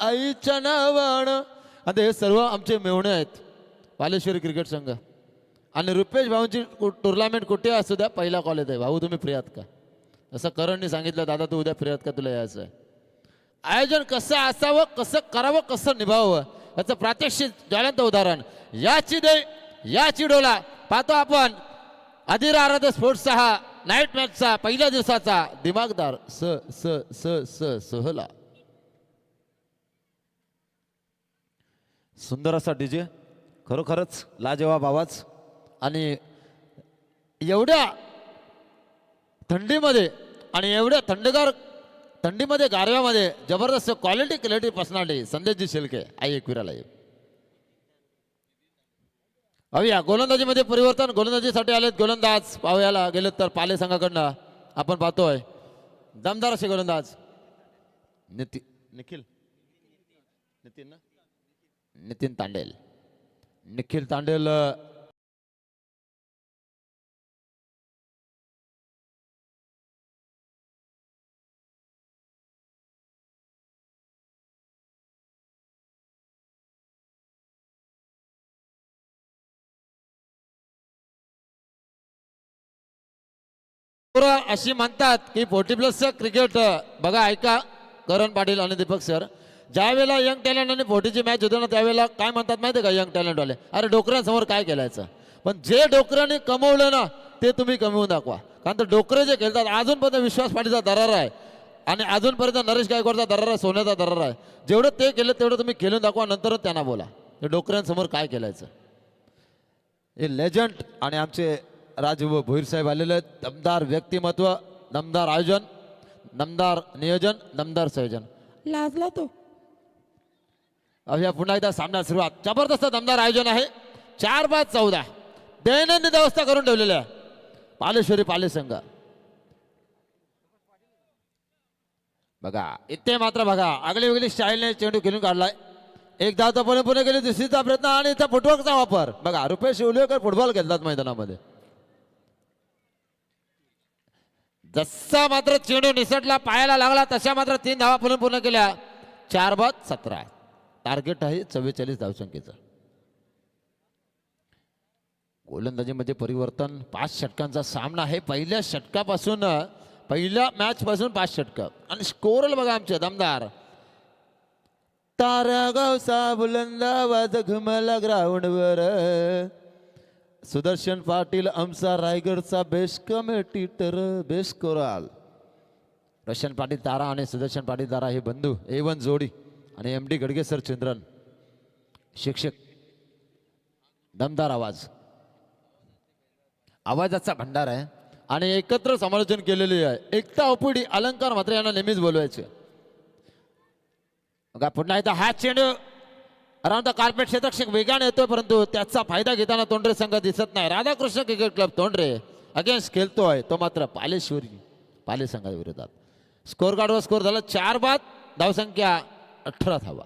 आईच्या नावानं. आता हे सर्व आमचे मेवणे आहेत पालेश्वरी क्रिकेट संघ. आणि रुपेश भाऊंची टुर्नामेंट कुठे असू द्या, पहिला कॉलेज आहे. भाऊ तुम्ही फ्री आहात का, असं करणने सांगितलं. दादा तू उद्या फ्री आहात का, तुला यायचं आहे. आयोजन कसं असावं, कसं करावं, कसं निभावावं याचं प्रात्यक्षिक ज्वलंत उदाहरण याची डोला पाहतो आपण. अधिर आराध्य स्पोर्ट्सचा हा नाईट मॅचचा पहिल्या दिवसाचा दिमागदार स स स स सहला. सुंदर असा डीजे, खरोखरच लाजवाब आवाज. आणि एवढ्या थंडीमध्ये आणि एवढ्या थंडगार थंडीमध्ये गारव्यामध्ये जबरदस्त क्वालिटी पर्सनॅलिटी संदेशजी शेलके आई एकविराला. अवया गोलंदाजीमध्ये परिवर्तन. गोलंदाजीसाठी आलेत गोलंदाज पाहायला गेलेत तर पाले संघाकडनं आपण पाहतोय दमदार असे गोलंदाज. नितीन तांडेल. निखिल तांडेल अशी म्हणतात की 40 प्लस क्रिकेट बघा. ऐका करण पाटील आणि दीपक सर, ज्या वेळेला यंग टॅलेंट आणि 40ची मॅच होते ना, त्यावेळेला काय म्हणतात माहिती आहे का यंग टॅलेंटवाले, अरे डोकऱ्यांसमोर काय केलायचं. पण जे डोकऱ्याने कमवलं ना ते तुम्ही कमवून दाखवा. कारण तर डोकरे जे खेळतात अजूनपर्यंत विश्वास पाटीलचा दरार आहे आणि अजूनपर्यंत नरेश गायकवाडचा दरार आहे, सोन्याचा दरार आहे. जेवढं ते केलं तेवढं तुम्ही खेळून दाखवा, नंतरच त्यांना बोला ते डोकऱ्यांसमोर काय केलायचं. हे लेजंड आणि आमचे राजू भोईर साहेब आलेले. दमदार व्यक्तिमत्व, दमदार आयोजन, दमदार नियोजन, दमदार संयोजन. लाजला तो. अभ्या पुन्हा एकदा सामना सुरुवात. जबरदस्त दमदार आयोजन आहे. 4-5-14 दैनंदिन व्यवस्था करून ठेवलेल्या पालेश्वरी पाले संघ. बघा इथे मात्र बघा आगली वेगळी स्टाईलने चेंडू खेळून काढलाय. एक धाव तर पुणे गेली, दुसरीचा प्रयत्न आणि इथं फुटवर्कचा वापर. बघा रुपेश शिवलेकर फुटबॉल खेळतात मैदानामध्ये. जसा मात्र चेंडू निसटला पायाला लागला तशा मात्र 3 धावा पूर्ण केल्या. 4-17 टार्गेट आहे 44 धावसंख्येचं. गोलंदाजीमध्ये परिवर्तन. 5 षटकांचा सामना आहे. पहिल्या षटकापासून पहिल्या मॅच पासून 5 षटक आणि स्कोरल बघा आमचे दमदार. तारागावचा बुलंदाबाज घुमला ग्राउंडवर. सुदर्शन पाटील आमचा रायगडचा बेस्ट कमेटीटर बेस्ट कोराल. रोशन पाटील तारा आणि सुदर्शन पाटील तारा हे बंधू A1 जोडी आणि MD गडगे सर चंद्रन शिक्षक. दमदार आवाज, आवाजाचा भंडार आहे आणि एकत्र समालोचन केलेले आहे. एकता ओपीडी अलंकार मात्र यांना नेहमीच बोलवायचे. बघा पुन्हा एकदा हा चेंडू अराउंड द कार्पेट क्षेत्रक्षक वेगाने येतोय, परंतु त्याचा फायदा घेताना तोंडरे संघ दिसत नाही. राधाकृष्ण क्रिकेट क्लब तोंडरे अगेन्स्ट खेळतोय तो मात्र पाले संघाच्या विरोधात. स्कोर कार्डवर स्कोर झाला 4 बाद, धावसंख्या 18 धावा.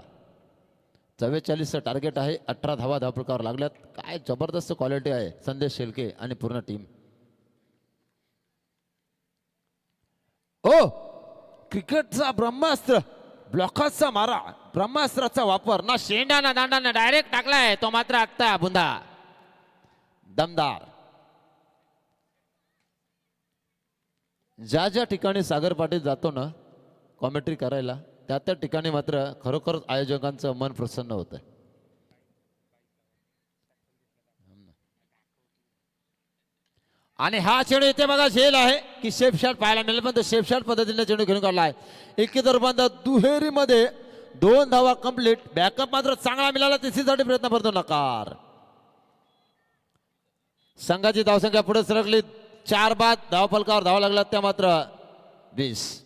44चं टार्गेट आहे. 18 धावा धावपळकावर लागल्यात. काय जबरदस्त क्वालिटी आहे संदेश शेलके आणि पूर्ण टीम. ओ क्रिकेटचा ब्रह्मास्त्र, ब्लॉकर्सचा मारा, ब्रह्मास्त्राचा वापर ना शेंडा ना दांडा ना डायरेक्ट टाकलाय तो मात्र आत्ता बुंदा. दमदार. ज्या ठिकाणी सागर पाटील जातो ना कॉमेंट्री करायला, त्या ठिकाणी मात्र खरोखर आयोजकांचं मन प्रसन्न होतं. आणि हा चेंडू इथे बघा झेल आहे की शेफ शॉट पाहायला मिळेल, पण तो शेफ शॉट पद्धतीने चेंडू घेऊन काढलाय. एकीतर बंद दुहेरीमध्ये 2 धावा कंप्लीट. बॅकअप मात्र चांगला मिळाला, तिसरीसाठी प्रयत्न करतो नकार. संघाची धावसंख्या पुढे सरकली. 4 बाद, धावफलकावर धावा लागला त्या मात्र 20.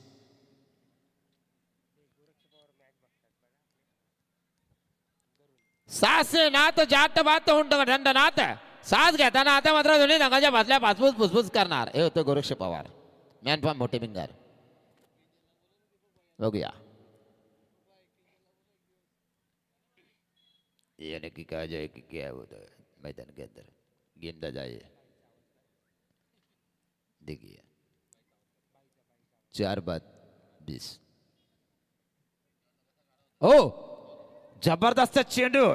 सासे नाथ जाट बात हुंड दंड नाथ साथ घेताना आता मात्र दोन्ही रंगाच्या बाजल्या पाचपूस फुसफुस करणार. हे होतं गोरक्ष पवार, मॅन फॉर्म मोठे बिंगर. बघूया याने की कहा जाए कि क्या होता है मैदान के अंदर गेंदा जाए. देखिए 4 बाद 20. हो जबरदस्त चेंडू,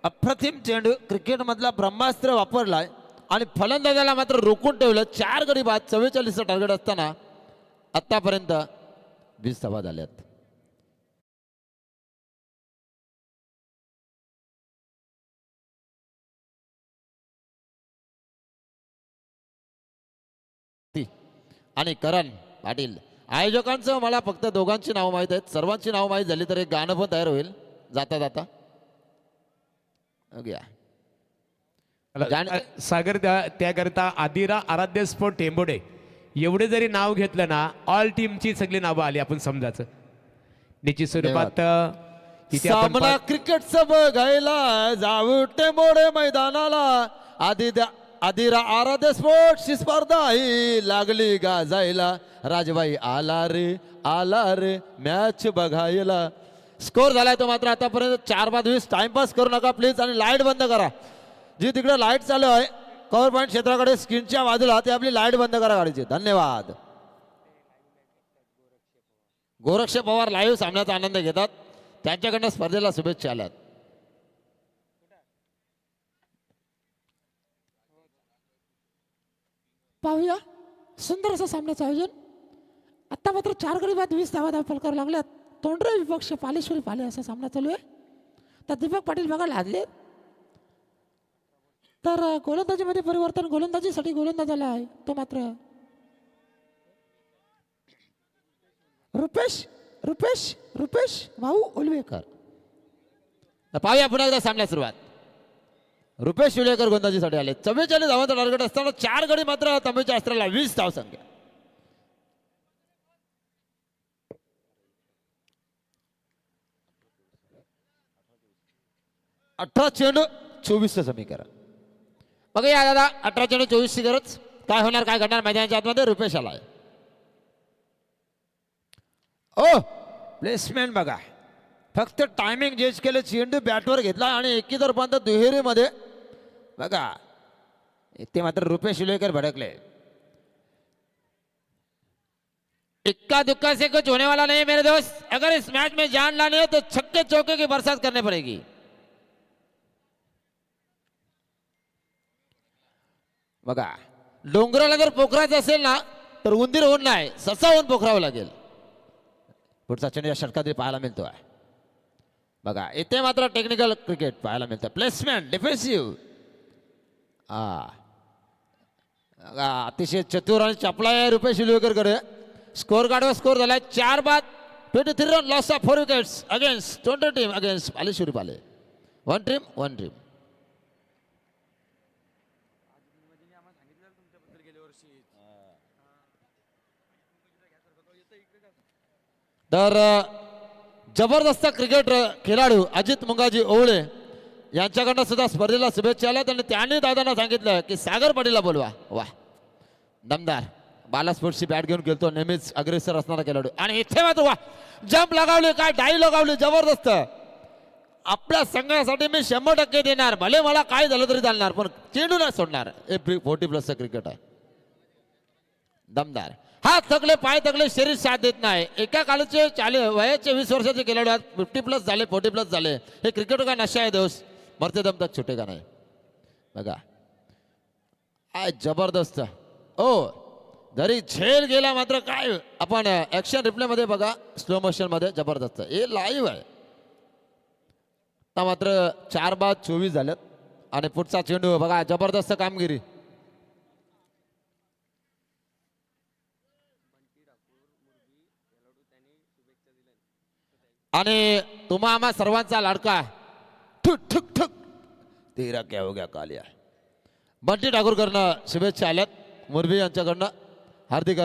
अप्रतिम चेंडू, क्रिकेट मधला ब्रह्मास्त्र वापरलाय आणि फलंदाजाला मात्र रोखून ठेवलं. 4 गडी बाद, 44चं टार्गेट असताना आतापर्यंत 20 धावा झाल्यात. आणि करण पाटील आयोजकांचं मला फक्त दोघांची नावं माहीत आहेत. सर्वांची नावं माहीत झाली तर एक गाणं पण तयार होईल जाता जाता. सागर त्याकरता आदिरा आराध्य स्पोर्ट टेंबोडे एवढे जरी नाव घेतलं ना, ऑल टीमची सगळी नावं आली आपण समजायचं. निश्चित स्वरूपात इथे आपण सामना क्रिकेटचं बघायला जाऊ टेंबोडे मैदानाला. आदिरा आराध्य स्पोर्ट्सची स्पर्धा ही लागली गाजायला. राजबाई आला रे मॅच बघायला. स्कोर झालाय तो मात्र आतापर्यंत 4 बाद 20. टाइमपास करू नका प्लीज आणि लाईट बंद करा. जी तिकडे लाईट चालू आहे कव्हर पॉईंट क्षेत्राकडे स्क्रीनच्या बाजूला, ते आपली लाईट बंद करा गाडीची. धन्यवाद. गोरक्ष पवार लाईव्ह सामन्याचा आनंद घेतात. त्यांच्याकडनं स्पर्धेला शुभेच्छा आल्यात. पाहूया सुंदर असं सामन्याचं आयोजन. आता मात्र 4 गडी बाद 20 धावा धावफलकावर लागल्यात. तोंडरे विपक्ष पालेश्वरी पाले असा सामना चालू आहे. तर दीपक पाटील बघा लादले. तर गोलंदाजीमध्ये परिवर्तन, गोलंदाजीसाठी गोलंदाज आला आहे तो मात्र रुपेश भाऊ उलवेकर. पाहूया पुन्हा एकदा सामन्यात सुरुवात. रुपेश उलवेकर गोलंदाजीसाठी आले. 44 धावांचा टार्गेट असताना 4 गडी मात्र तंबूच्या अस्त्राला 20 धावसंख्या. 18 चेंडू 24चं समीकरण बघा या दादा. 18 चेंडू 24ची गरज. काय होणार काय घडणार मैदानाच्या आतमध्ये. रुपेश आलाय. ओ प्लेसमेंट बघा, फक्त टायमिंग जेच केलं. चेंडू बॅटवर घेतला आणि एकीतर बंद दुहेरीमध्ये बघा. ते मात्र रुपेश उलवेकर भडकले. इक्का दुक्का से कुछ होने वाला नहीं मेरे दोस्त. अगर इस मैच में जान लानी है तो छक्के चौके की बरसात करनी पड़ेगी. बघा डोंगराला जर पोखरायचं असेल ना तर उंदीर होऊन नाही, ससा होऊन पोखरावं लागेल. पुढचा चेंडू या षटकात पाहायला मिळतोय. बघा इथे मात्र टेक्निकल क्रिकेट पाहायला मिळतं. प्लेसमेंट डिफेन्सिव्ह अतिशय चतुर आणि चपला आहे रुपेश उलवेकरकडे. स्कोर कार्डवर स्कोर झालाय 4-23 run, loss of 4 wickets against Tondare team against Paleshwari Pale. 1 team. तर जबरदस्त क्रिकेट खेळाडू अजित मुंगाजी ओवळे यांच्याकडनं सुद्धा स्पर्धेला शुभेच्छा आल्या. त्यांनी दादांना सांगितलं की सागर पाटीलला बोलवा. वा, दमदार बाला स्पोर्ट्सची बॅट घेऊन गेलतो, नेहमीच अग्रेसर असणारा खेळाडू. आणि इथे मात्र वा, जंप लगावले, काय डाई लगावली, जबरदस्त. आपल्या संघासाठी मी 100% देणार, भले मला काय झालं तरी चालणार, पण चेंडू नाही सोडणार. 40+ क्रिकेट आहे. दमदार. हात थकले, पाय थकले, शरीर साथ देत नाही. एका काळचे वयाचे 20 वर्षाचे खेळाडू आहेत, 50+ झाले, 40+ झाले. हे क्रिकेट का नशा आहे दोस्त, मरते दम तक छोटे का नाही. बघा काय जबरदस्त. ओ जरी झेल गेला मात्र काय, आपण ऍक्शन रिप्ले मध्ये बघा, स्लो मोशन मध्ये जबरदस्त. हे लाईव्ह आहे. आता मात्र 4-24 झालेत आणि पुढचा चेंडू बघा, जबरदस्त कामगिरी. आणि तुम्हा आम्हा सर्वांचा लाडका ठुक ठुक ठुक तेरा क्या हो गया कालिया, बंटी ठाकूरकडनं शुभेच्छा आल्यात मुरबी यांच्याकडनं. हार्दिक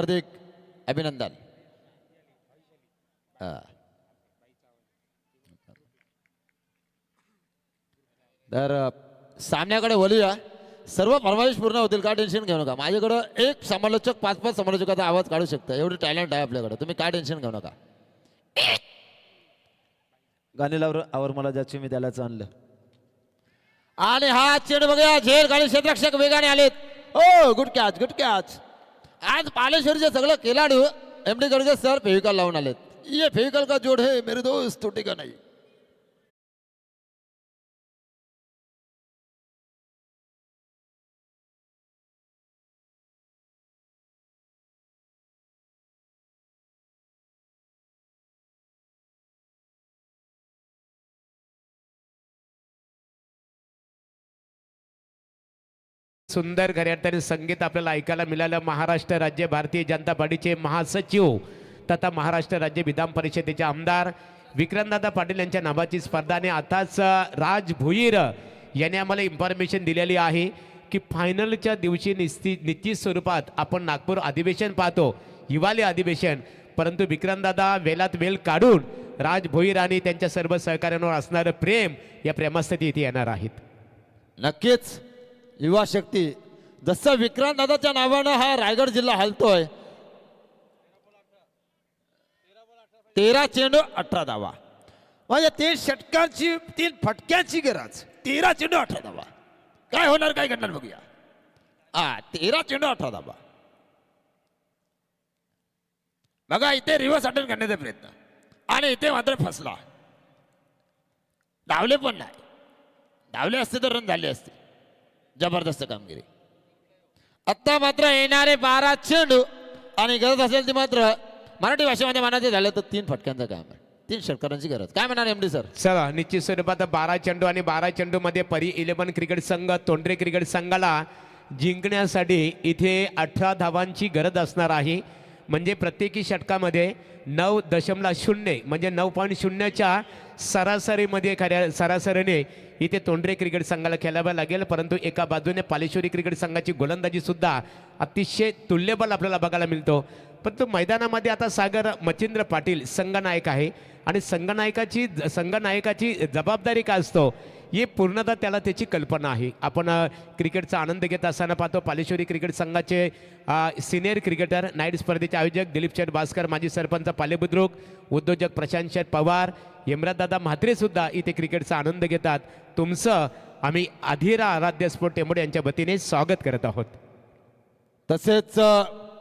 अभिनंदन. तर सामन्याकडे वळूया. सर्व फरमाईश पूर्ण होतील, काय टेन्शन घेऊ नका. माझ्याकडं एक समालोचक 5-5 समालोचकाचा आवाज काढू शकता, एवढी टॅलेंट आहे आपल्याकडे. तुम्ही काय टेन्शन घेऊ नका. गाणीलावर आवर मला ज्याची मी त्यालाच आणलं. आणि हा चेंडू बघा, झेल गाडी क्षेत्ररक्षक वेगाने आलेत. ओ गुड कॅच. आज पालेश्वरीचे सगळं खेळाडू एमडी गडगे सर फेविकॉल लावून आलेत. ये फेविकॉल का जोड है मेरे दोस्त, तुटे का नाही. सुंदर खऱ्या अर्थाने संगीत आपल्याला ऐकायला मिळालं. महाराष्ट्र राज्य भारतीय जनता पार्टीचे महासचिव तथा महाराष्ट्र राज्य विधान परिषदेचे आमदार विक्रमदादा पाटील यांच्या नावाची स्पर्धा. आणि आताच राज भोईर यांनी आम्हाला इन्फॉर्मेशन दिलेली आहे की फायनलच्या दिवशी निश्चित स्वरूपात आपण नागपूर अधिवेशन पाहतो, हिवाळी अधिवेशन. परंतु विक्रमदादा वेलात वेल काढून राज भोईर आणि त्यांच्या सर्व सहकाऱ्यांवर असणारं प्रेम, या प्रेमासाठी इथे येणार आहेत. नक्कीच युवा शक्ती, जसं विक्रांत दादाच्या नावानं हा रायगड जिल्हा हलतोय. 13 चेंडू 18 धावा, म्हणजे 3 षटकांची 3 फटक्यांची गरज. 13 चेंडू 18 धावा, काय होणार, काय घडणार बघूया. 13 चेंडू 18 धावा. बघा इथे रिव्हर्स अटेम्प्ट करण्याचा प्रयत्न, आणि इथे मात्र फसला. धावले पण नाही. धावले असते तर रन झाले असते. जबरदस्त कामगिरी. आता मात्र येणारे 12 चेंडू, आणि गरज असेल ती मात्र मराठी भाषेमध्ये म्हणायचे झालं तर 3 फटक्यांचं काम आहे, 3 षटकारांची गरज. काय म्हणणार एमडी सर? चला, निश्चित स्वरूपात 12 चेंडू आणि 12 चेंडू मध्ये परी 11 क्रिकेट संघ तोंडरे क्रिकेट संघाला जिंकण्यासाठी इथे 18 धावांची गरज असणार आहे. म्हणजे प्रत्येकी षटकामध्ये 9.0 म्हणजे 9.0च्या सरासरीमध्ये सरासरीने इथे तोंडरे क्रिकेट संघाला खेळावं लागेल. परंतु एका बाजूने पालेश्वरी क्रिकेट संघाची गोलंदाजी सुद्धा अतिशय तुल्यबल आपल्याला बघायला मिळतो. परंतु मैदानामध्ये आता सागर मच्छिंद्र पाटील संघनायक आहे, आणि संघनायकाची जबाबदारी काय असतो हे पूर्णतः त्याला त्याची कल्पना आहे. आपण क्रिकेटचा आनंद घेत असताना पाहतो पालेश्वरी क्रिकेट संघाचे सिनियर क्रिकेटर, नाईट स्पर्धेचे आयोजक दिलीप शेठ भास्कर, माजी सरपंच पाले बुद्रुक, उद्योजक प्रशांत शेठ पवार, यमराजदादा म्हात्रे सुद्धा इथे क्रिकेटचा आनंद घेतात. तुमचं आम्ही अधीरा आराध्य स्पोर्ट टेंबोडे यांच्या वतीने स्वागत करत आहोत. तसेच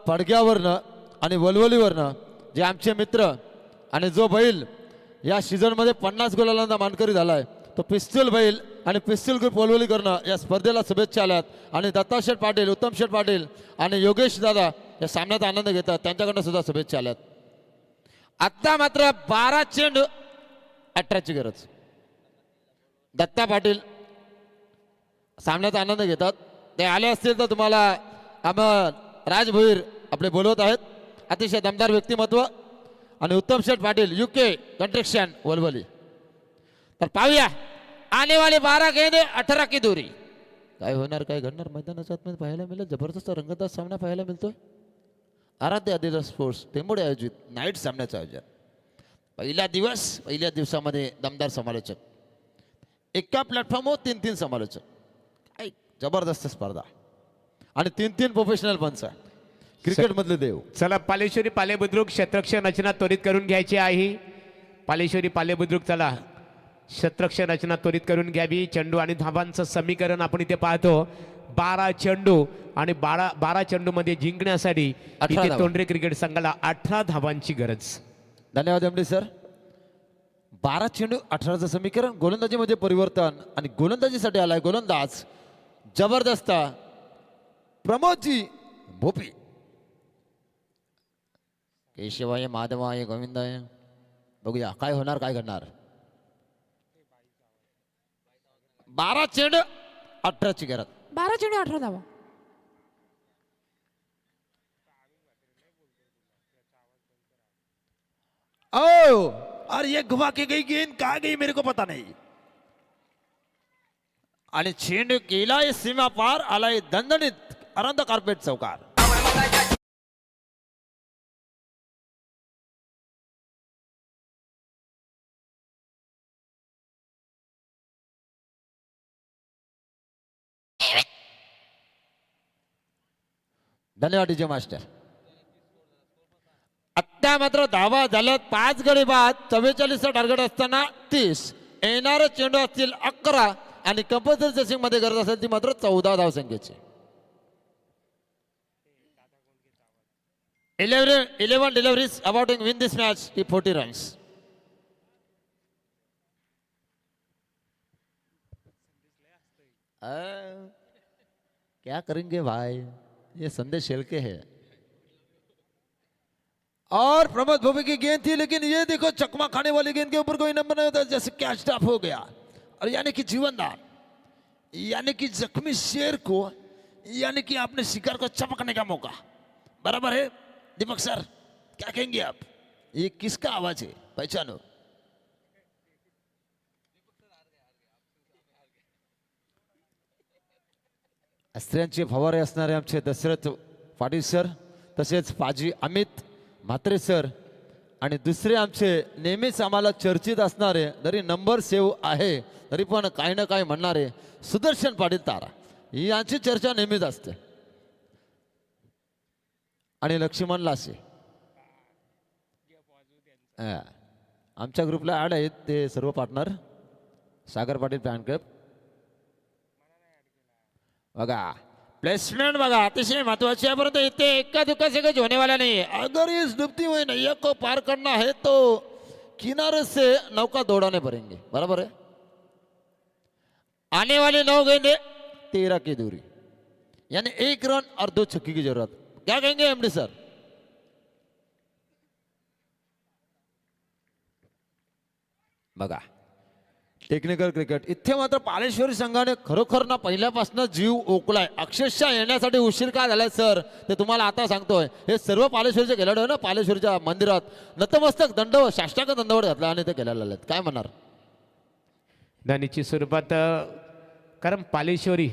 पडग्यावरनं आणि वलवलीवरनं जे आमचे मित्र, आणि जो बैल या सीझनमध्ये 50 गोलांचा मानकरी झालाय तो पिस्तूल बैल आणि पिस्तूल ग्रुप वलवली करणं, या स्पर्धेला शुभेच्छा आल्यात. आणि दत्ता शेठ पाटील, उत्तम शेठ पाटील आणि योगेश दादा या सामन्याचा आनंद घेतात, त्यांच्याकडनं सुद्धा शुभेच्छा आल्यात. आता मात्र 12 चेंडू 18ची गरज. दत्ता पाटील सामन्याचा आनंद घेतात. ते आले असतील तर तुम्हाला राज भोईर आपले बोलवत आहेत. अतिशय दमदार व्यक्तिमत्व आणि उत्तम शेठ पाटील UK कंस्ट्रक्शन वलवली. तर पाहूया आने वाले 12 गेंदे 18 की दूरी. काय होणार काय घडणार मैदानाच्या आतमध्ये पाहायला मिळेल. जबरदस्त रंगतदार सामना पाहायला मिळतोय. आराध्य आदिदास स्पोर्ट्स टेंबोडे आयोजित नाईट सामन्याचं आयोजन. पहिल्या दिवसामध्ये दमदार समालोचक, एका प्लॅटफॉर्मवर 3 समालोचक. काय जबरदस्त स्पर्धा आणि 3 प्रोफेशनल पंच, क्रिकेटमधले देव. चला पालेश्वरी पालेबुद्रुक शतरक्षण रचना त्वरित करून घ्यायची आहे. पालेश्वरी पालेबुद्रुक चला शतरक्षण रचना त्वरित करून घ्यावी. चेंडू आणि धावांचं समीकरण आपण इथे पाहतो. 12 चेंडू आणि 12 चेंडूमध्ये जिंकण्यासाठी 18 इथे धावा. तोंडरे क्रिकेट संघाला 18 धावांची गरज. धन्यवाद एमडी सर. 12 चेंडू 18चं समीकरण. गोलंदाजीमध्ये परिवर्तन आणि गोलंदाजीसाठी आलाय गोलंदाज जबरदस्त प्रमोदजी भोपी. केशवाय माधवाय गोविंदाय. बघूया काय होणार काय घडणार. 12 चेंडू 18ची गरज. 12 चेंडू 18 धावा. ओ अरे ये घुमा के गई गेंद कहाँ गई मेरे को पता नहीं. आणि चेंडू गेलाय सीमा पार, आलाय दणदणीत अरंद कार्पेट चौकार. धन्यवाद डीजे मास्टर. आत्ता मात्र धावा झाल्यात 5 गडी बाद. 44चा टार्गेट असताना 30. येणारे चेंडू असतील 11 आणि कंपल्सरी चेसिंग मध्ये गरज असेल ती मात्र 14 धावसंख्येची. 11 डिलिव्हरीज अबाउटिंग विन दिस मॅच की 40 रन्स. क्या करेंगे भाई, ये संदेश शेलके है. और प्रमोद भोपी की गेंद थी, लेकिन ये देखो चकमा खाने वाली गेंद के ऊपर कोई नंबर नहीं होता, जैसे कैच स्टॉप हो गया. और यानी कि जीवनदान, यानी कि जख्मी शेर को, यानी कि आपने शिकार को चमकने का मौका. बराबर है दीपक सर, क्या कहेंगे आप. ये किसका आवाज है, पहचानो. अस्त्र्यांचे फवारे असणारे आमचे दशरथ पाटील सर, तसेच पाजी अमित म्हात्रे सर, आणि दुसरे आमचे नेहमीच आम्हाला चर्चित असणारे, जरी नंबर सेव्ह आहे तरी पण काही ना काही म्हणणारे सुदर्शन पाटील तारा, यांची चर्चा नेहमीच असते. आणि लक्ष्मण लासे आमच्या ग्रुपला ॲड आहेत, ते सर्व partner. Sagar Patil fan club बघा, प्लेसमेंट बघा अतिशय महत्वाची है, परंतु इतने इक्का दुक्का से कुछ होने वाला नहीं है. अगर इस डूबती हुई नैया को पार करना है तो किनारे से नौका दौड़ाने पड़ेंगे. बराबर है. आने वाले 9 गेंदे 13 की दूरी, यानी 1 रन और 2 छक्के की जरूरत. क्या कहेंगे एमडी सर. बघा टेक्निकल क्रिकेट इथे मात्र पालेश्वरी संघाने खरोखर ना पहिल्यापासून जीव ओकलाय. अक्षरशः येण्यासाठी उशीर का झालाय सर ते तुम्हाला आता सांगतोय. हे सर्व पालेश्वरीचे खेळाडू आहे ना, पालेश्वरीच्या मंदिरात नतमस्तक दंडवत साष्टांग दंडवत घातला आणि ते खेळायला आलेत. काय म्हणणार. दानीची स्वरूपात, कारण पालेश्वरी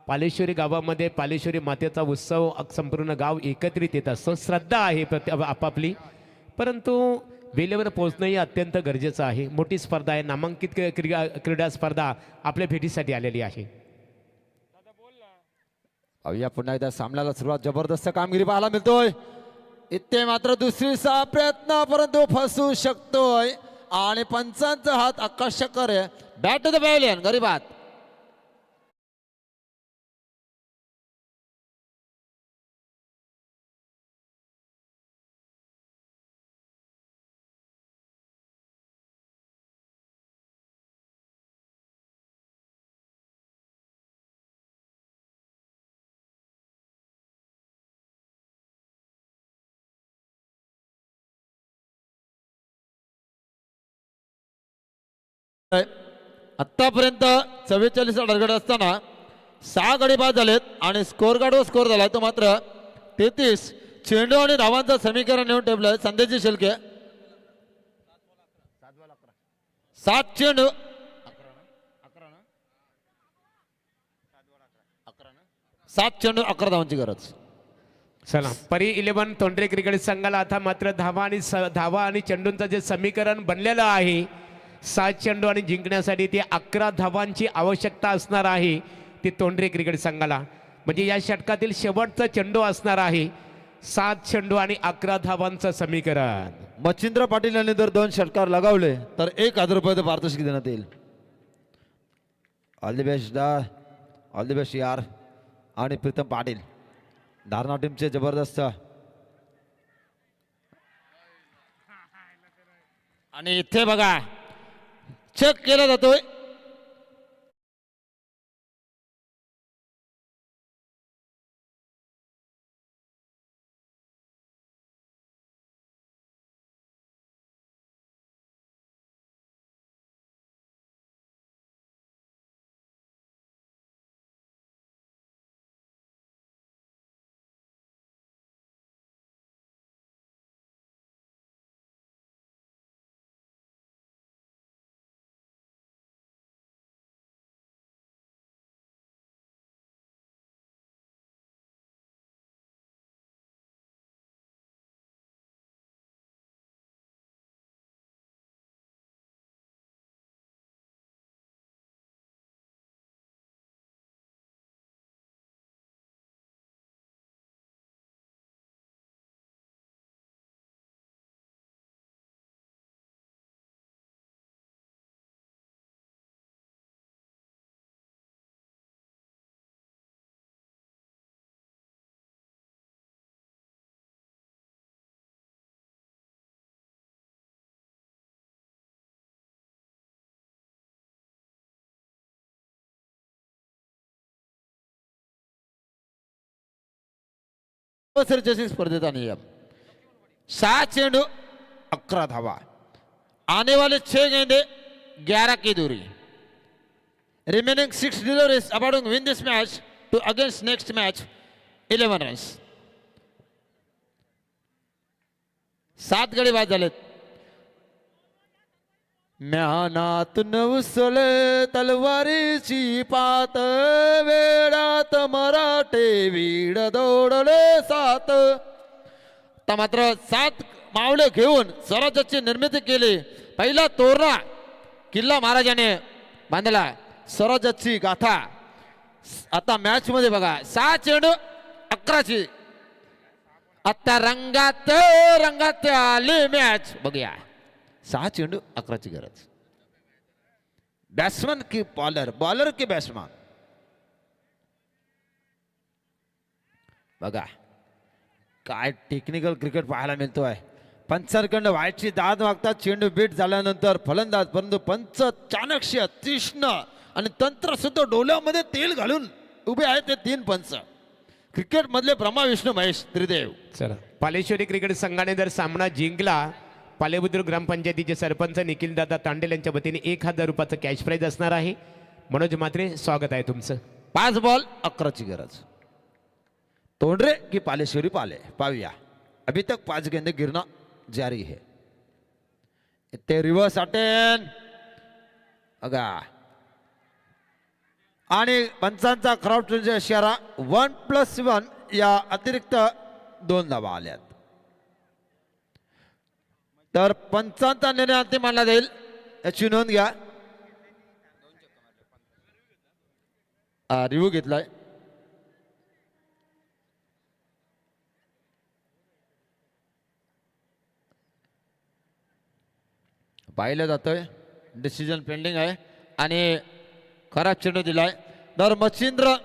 पालेश्वरी गावामध्ये पालेश्वरी मातेचा उत्सव संपूर्ण गाव एकत्रित येत असतो. श्रद्धा आहे आपापली, परंतु वेळेवर पोहोचणंही अत्यंत गरजेचं आहे. मोठी स्पर्धा आहे, नामांकित क्रीडा स्पर्धा आपल्या भेटीसाठी आलेली आहे. अवया पुन्हा एकदा सामन्याला सुरुवात. जबरदस्त कामगिरी पाहायला मिळतोय. इथे मात्र दुसरीचा प्रयत्न, परंतु फसू शकतोय आणि पंचांचा हात आकर्षक आहे. बॅट टू द पॅव्हलियन गरीबात. आतापर्यंत 44 टार्गेट असताना 6 गडी बाद झालेत आणि स्कोर कार्डवर स्कोर झाला तो मात्र 33. चेंडू आणि धावांचं समीकरण येऊन ठेवलंय संदेशजी शेलके. 7 चेंडू 7 चेंडू 11 धावांची गरज. चला परी 11 तोंडरे क्रिकेट संघाला आता मात्र धावा आणि चेंडूंचं जे समीकरण बनलेलं आहे 7 चेंडू आणि जिंकण्यासाठी ती 11 धावांची आवश्यकता असणार आहे ती तोंडरे क्रिकेट संघाला. म्हणजे या षटकातील शेवटचा चेंडू असणार आहे 7 चेंडू आणि 11 धावांचं समीकरण. मच्छिंद्र पाटील यांनी जर 2 षटकार लगावले तर 1000 रुपये पारितोषिक देण्यात येईल. ऑल द बेस्ट दा, ऑल द बेस्ट यार. आणि प्रीतम पाटील धारणा टीमचे जबरदस्त. आणि इथे बघा चेक केला जातोय. चषक स्पर्धेचा नियम 7 चेंडू 11 धावा. आने वाले 6 गेंदे 11 की दूरी. Remaining 6 deliveries about to win this match to against next match 11 runs. 7 गडी बाद झालेत. म्यानात नवसले तलवारीची पात वेळात मराठे वीड दौडले 7. आता मात्र 7 मावळे घेऊन स्वराज्याची निर्मिती केली. पहिला तोरणा किल्ला महाराजाने बांधला. स्वराज्याची गाथा आता मॅच मध्ये बघा 6 चेंडू 11ची. आता रंगात आली मॅच. बघूया 6 चेंडू 11ची गरज. बॅट्समन की बॉलर, बॉलर की बॅट्समन. बघा काय टेक्निकल क्रिकेट पाहायला मिळतोय. पंचांकडनं वाईटची दाद मागतात. चेंडू बीट झाल्यानंतर फलंदाज, परंतु पंच चाणक्य तीक्ष्ण आणि तंत्र सुद्धा डोल्यामध्ये तेल घालून उभे आहेत ते 3 पंच. क्रिकेट मधले ब्रह्मा विष्णू महेश त्रिदेव. चला पालेश्वरी क्रिकेट संघाने जर सामना जिंकला पालेबुद्रुक ग्रामपंचायतीचे सरपंच निखिलदादा तांडेल यांच्या वतीने 1000 रुपयाचं कॅश प्राइज असणार आहे. मनोज म्हात्रे स्वागत आहे तुमचं. 5 बॉल 11ची गरज. तोंडरे की पालेश्वरी पाले पाहूया. अभी तक 5 गेंदे गिरना जारी है. ते रिव्हर्स अटेन बघा. आणि पंचांचा क्राउड इशारा 1+1 या अतिरिक्त 2 धावा आल्यात. तर पंचांचा निर्णय अंतिम मानला जाईल याची नोंद घ्या. रिव्ह्यू घेतलाय. पाहिलं जातोय डिसिजन पेंडिंग आहे आणि खराब चेंडू दिलाय. तर मच्छिंद्र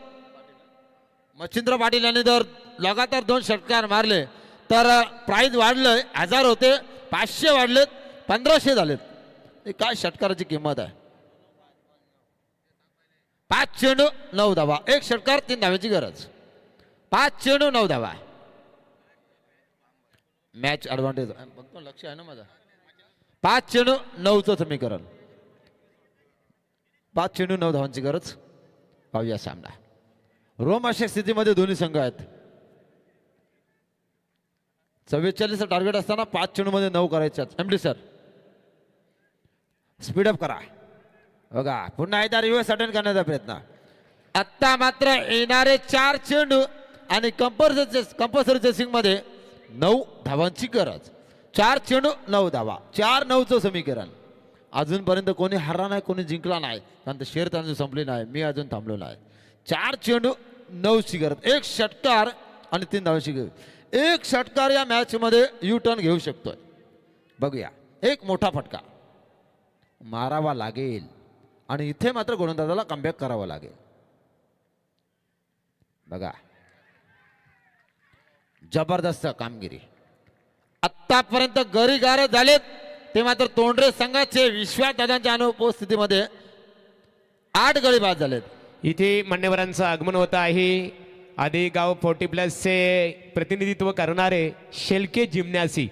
पाटील यांनी जर लगातार 2 षटकार मारले तर प्राइज वाढलंय. 1000 होते 500 वाढलेत 1500 झालेत. काय षटकाराची किंमत आहे. 5 चेंडू 9 धावा. 1 षटकार 3 धाव्याची गरज. 5 चेंडू 9 धावा. मॅच ऍडव्हान्टेज बघतो. लक्ष आहे ना माझा. 5 चेंडू 9चं समीकरण. 5 चेंडू 9 धावांची गरज. पाहूया सामना. रोमांचक स्थितीमध्ये दोन्ही संघ आहेत. 44 टार्गेट असताना 5 चेंडूमध्ये 9 करायच्यात. एमडी सर स्पीडअप करा. बघा पुन्हा एकदा रिव्हर्स अटेंड करण्याचा प्रयत्न. आत्ता मात्र येणारे 4 चेंडू आणि कंपल्सरी चेसिंग मध्ये 9 धावांची गरज. 4 चेंडू 9 धावा, 4-9चं समीकरण. अजूनपर्यंत कोणी हरला नाही, कोणी जिंकला नाही, कारण शर्यत अजून संपली नाही, मी अजून थांबलो नाही. 4 चेंडू 9ची गरज, 1 षटकार आणि 3 धावांची गरज. 1 षटकार या मॅच मध्ये यू टर्न घेऊ शकतोय. बघूया, एक मोठा फटका मारावा लागेल आणि इथे मात्र गोलंदाजाला कमबॅक करावा लागेल. बघा जबरदस्त कामगिरी. आतापर्यंत गरीगार झालेत ते मात्र तोंडरे संघाचे विश्वास दादांच्या अनुपस्थितीमध्ये 8 गडी बाद झालेत. इथे मान्यवरांचं आगमन होत आहे. आधी गाव 40+चे प्रतिनिधित्व करणारे शेलके जिम्नॅसी,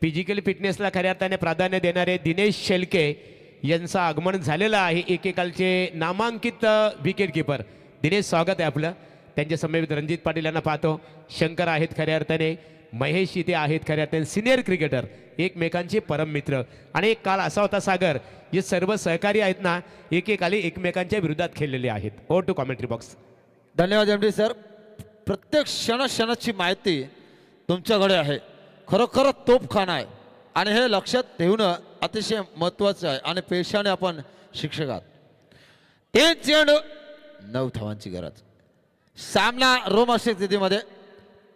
फिजिकल फिटनेसला खऱ्या अर्थाने प्राधान्य देणारे दिनेश शेलके यांचं आगमन झालेलं आहे. एकेकालचे नामांकित विकेट किपर. दिनेश, स्वागत आहे आपलं. त्यांच्या समवेत रणजित पाटील यांना पाहतो. शंकर आहेत खऱ्या अर्थाने, महेश इथे आहेत खऱ्या अर्थाने, सिनियर क्रिकेटर, एकमेकांचे परम मित्र. आणि एक काळ असा होता सागर, जे सर्व सहकारी आहेत ना, एकेकाली एकमेकांच्या विरोधात खेळलेले आहेत. Over to commentary box. धन्यवाद एमडी सर. प्रत्येक क्षणाची माहिती तुमच्याकडे आहे. खरोखर तोफखाना आहे आणि हे लक्षात ठेवणं अतिशय महत्त्वाचं आहे आणि पेशाने आपण शिक्षक आहात. 3 चेंडू 9 धावांची गरज. सामना रोमांचक स्थितीमध्ये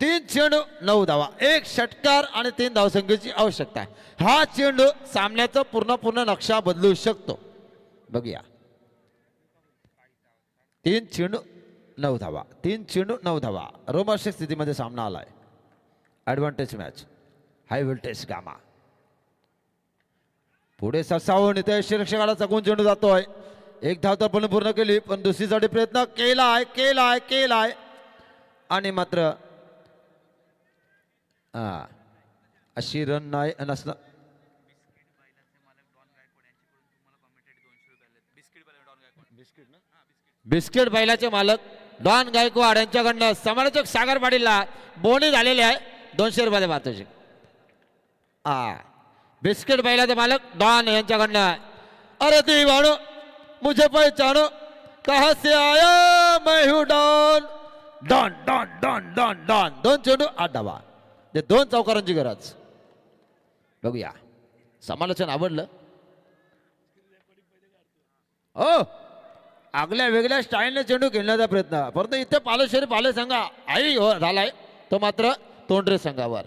3 चेंडू 9 धावा, 1 षटकार आणि 3 धावसंख्येची आवश्यकता आहे. हा चेंडू सामन्याचा पूर्ण नक्षा बदलू शकतो. बघूया, 3 चेंडू 9 धावा, 3 चेंडू 9 धावा. रोमांचक स्थितीमध्ये सामना आलाय. Advantage match, high voltage gamma. पुढे सरसावून इथे शिरक्षकाला चकून चेंडू जातोय. 1 धाव तर पण पूर्ण केली, पण दुसरीसाठी प्रयत्न केलाय आणि मात्र अशी रन नाही नसणं. बिस्किट बैलाचे मालक डॉन गायकवाड यांच्याकडनं समालोचक सागर पाटीलला बोनी झालेले आहे. 200 रुपये भारताचे. बिस्किट बैलाचे मालक डॉन यांच्याकडनं. अरे दीवानो मुझे पहचानो, कहां से आया मैं हूं Don. Don Don Don Don Don. 2 चेंडू 8 धावा, 2 चौकारांची गरज. बघूया, समालोचन आवडलं. हो, आगल्या वेगळ्या स्टाईलने चेंडू खेळण्याचा प्रयत्न, परंतु इथे पाले संघा आई झालाय तो मात्र तोंडरे संघावर.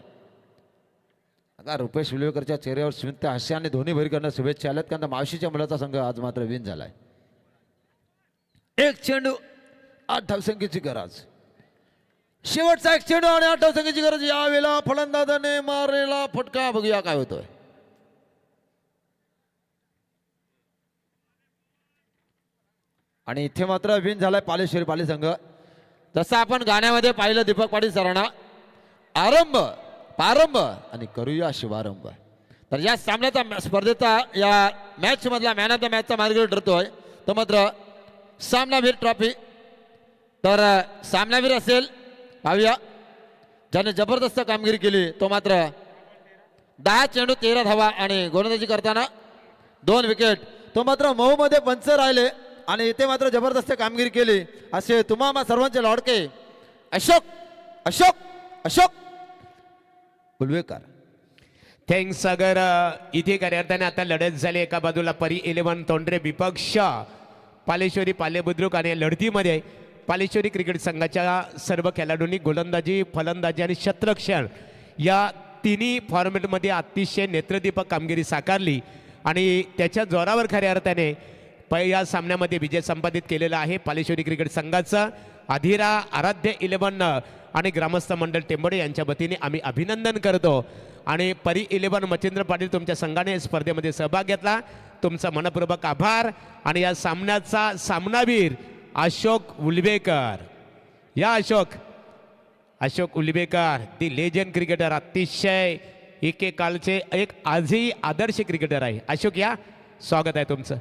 आता रुपेश विलवेकरच्या चेहऱ्यावर स्मित हास्य आणि दोन्ही भरी करणं शुभेच्छा आल्यात, कारण मावशीच्या मुलाचा संघ आज मात्र विन झालाय. 1 चेंडू 8 धावसंख्येची गरज. शेवटचा 1 चेंडू आणि 8 धावसंख्येची गरज. यावेळेला फलंदाजाने मारलेला फटका. बघूया काय होतोय. आणि इथे मात्र विन झालाय पाले संघ. जसं आपण गाण्यामध्ये पाहिलं दीपक पाटील सरांना, आरंभ प्रारंभ आणि करूया शुभारंभ. तर या सामन्याचा स्पर्धेचा या मॅच मधला मॅन ऑफ द मॅचचा मार्ग ठरतोय तो मात्र सामनावीर ट्रॉफी. तर सामनावीर असेल पाहूया, ज्याने जबरदस्त कामगिरी केली तो मात्र 10 चेंडू 13 धावा आणि गोलंदाजी करताना 2 विकेट. तो मात्र मऊ मध्ये पंच राहिले आणि इथे मात्र जबरदस्त कामगिरी केली. असे तुम्हा सर्वांचे लाडके अशोक अशोक अशोक कुलवेकर. थँक्स सागर. इथे खऱ्या अर्थाने आता लढत झाली. एका बाजूला परी 11 तोंडरे विपक्ष पालेश्वरी पालेबुद्रुक आणि लढतीमध्ये पालेश्वरी क्रिकेट संघाच्या सर्व खेळाडूंनी गोलंदाजी, फलंदाजी आणि क्षेत्ररक्षण या तिन्ही फॉर्मॅटमध्ये अतिशय नेत्रदीपक कामगिरी साकारली आणि त्याच्या जोरावर खऱ्या अर्थाने या सामन्यामध्ये विजय संपादित केलेला आहे पालेश्वरी क्रिकेट संघाचा. अधिरा, आराध्य 11 आणि ग्रामस्थ मंडळ टेंबोडे यांच्या वतीने आम्ही अभिनंदन करतो. आणि परी 11 मच्छिंद्र पाटील तुमच्या संघाने स्पर्धेमध्ये सहभाग घेतला, तुमचा मनपूर्वक आभार. आणि या सामन्याचा सामनावीर अशोक उलवेकर. या अशोक उलवेकर दी लेजंड क्रिकेटर, अतिशय एकेकाळचे एक आजही आदर्श क्रिकेटर आहे. अशोक या, स्वागत आहे तुमचं.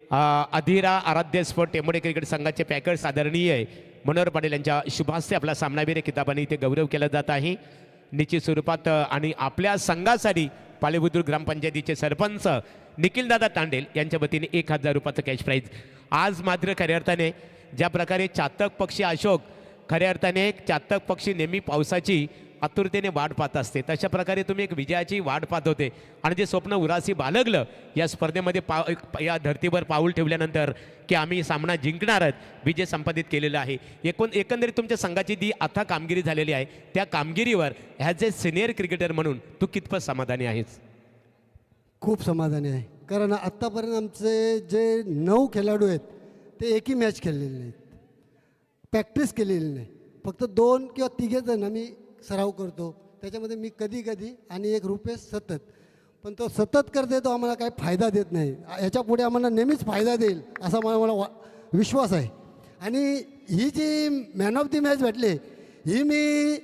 अधीरा आराध्य स्पोर्ट टेंबोडे क्रिकेट संघाचे पॅकर्स आदरणीय मनोहर पाटील यांच्या शुभास्ते आपला सामनावीर किताबाने इथे गौरव केला जात आहे निश्चित स्वरूपात. आणि आपल्या संघासाठी पालेबुद्रुक ग्रामपंचायतीचे सरपंच निखिलदादा तांडेल यांच्या वतीने 1000 रुपयाचं कॅश प्राईज. आज मात्र खऱ्या अर्थाने ज्या प्रकारे चातक पक्षी अशोक खऱ्या अर्थाने चातक पक्षी नेहमी पावसाची आतुरतेने वाट पाहत असते तशा प्रकारे तुम्ही एक विजयाची वाट पाहत होते आणि जे स्वप्न उरासी बाळगलं या स्पर्धेमध्ये या धर्तीवर पाऊल ठेवल्यानंतर की आम्ही सामना जिंकणारच विजय संपादित केलेला आहे. एकंदरीत तुमच्या संघाची जी आता कामगिरी झालेली आहे त्या कामगिरीवर ॲज ए सिनियर क्रिकेटर म्हणून तू कितपत समाधानी आहेस? खूप समाधानी आहे कारण आत्तापर्यंत आमचे जे 9 खेळाडू आहेत ते एकही मॅच खेळलेले नाहीत, प्रॅक्टिस केलेली नाही. फक्त 2 किंवा 3 जण आम्ही सराव करतो त्याच्यामध्ये मी कधी कधी आणि एक रुपेश सतत, पण तो सतत करते तो आम्हाला काही फायदा देत नाही. ह्याच्या पुढे आम्हाला नेहमीच फायदा देईल असा मला विश्वास आहे. आणि ही जी मॅन ऑफ दी मॅच भेटली ही मी